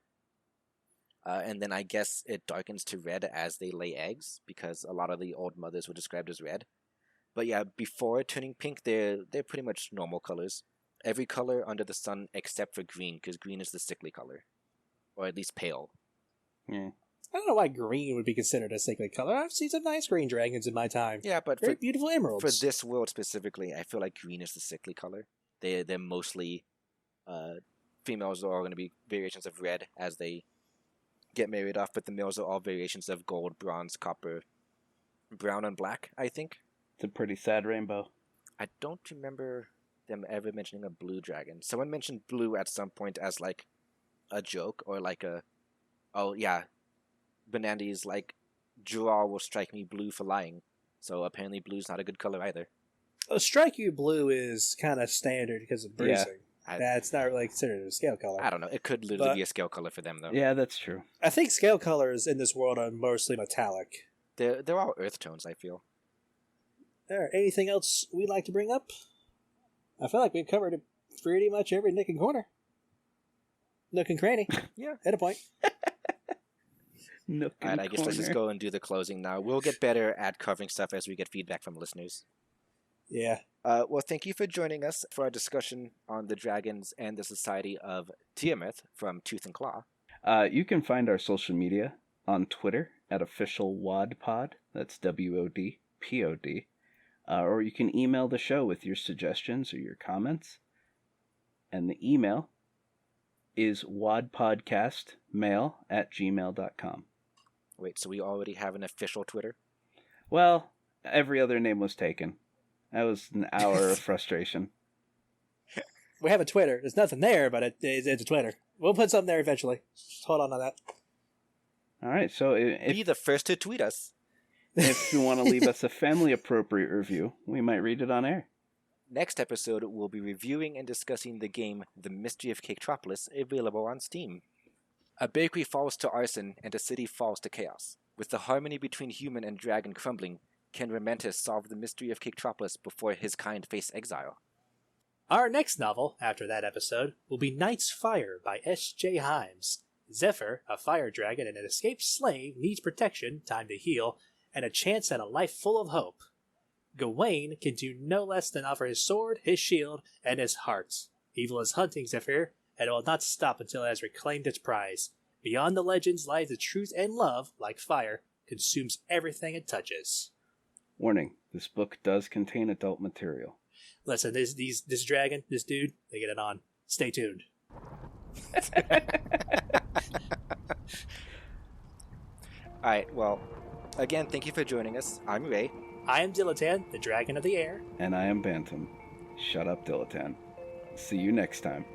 And then I guess it darkens to red as they lay eggs because a lot of the old mothers were described as red. But yeah, before turning pink, they're pretty much normal colors. Every color under the sun except for green, because green is the sickly color, or at least pale. Yeah. I don't know why green would be considered a sickly color. I've seen some nice green dragons in my time. Yeah, but very beautiful emeralds. For this world specifically, I feel like green is the sickly color. They're mostly females are going to be variations of red as they get married off, but the males are all variations of gold, bronze, copper, brown, and black, I think. It's a pretty sad rainbow. I don't remember them ever mentioning a blue dragon. Someone mentioned blue at some point as like a joke or like a, oh yeah, Benandy's like, Jura will strike me blue for lying. So apparently blue's not a good color either. Strike you blue is kind of standard because of bruising. That's not really considered a scale color. I don't know. It could literally be a scale color for them, though. Yeah, that's true. I think scale colors in this world are mostly metallic. They're all earth tones, I feel. There, anything else we'd like to bring up? I feel like we've covered pretty much every nook and corner. Nook and cranny. Yeah. At a point. Nook and Alright, I guess let's just go and do the closing now. We'll get better at covering stuff as we get feedback from listeners. Yeah. Well, thank you for joining us for our discussion on the dragons and the Society of Tiamath from Tooth and Claw. You can find our social media on Twitter at officialwadpod. That's WODPOD. Or you can email the show with your suggestions or your comments. And the email is wadpodcastmail@gmail.com. Wait, so we already have an official Twitter? Well, every other name was taken. That was an hour of frustration. We have a Twitter. There's nothing there, but it's a Twitter. We'll put something there eventually. Just hold on to that. All right, so Be the first to tweet us. if you want to leave us a family-appropriate review, we might read it on air. Next episode, we'll be reviewing and discussing the game The Mystery of Caketropolis, available on Steam. A bakery falls to arson, and a city falls to chaos. With the harmony between human and dragon crumbling, can Rimentus solve the mystery of Caketropolis before his kind face exile? Our next novel, after that episode, will be Night's Fire by S.J. Himes. Zephyr, a fire dragon and an escaped slave, needs protection, time to heal, and a chance at a life full of hope. Gawain can do no less than offer his sword, his shield, and his heart. Evil is hunting Zephyr, and it will not stop until it has reclaimed its prize. Beyond the legends lies the truth, and love, like fire, consumes everything it touches. Warning, this book does contain adult material. Listen, this dragon, this dude, they get it on. Stay tuned. Alright, well, again, thank you for joining us. I'm Ray. I am Dilatan, the dragon of the air. And I am Bantam. Shut up, Dilatan. See you next time.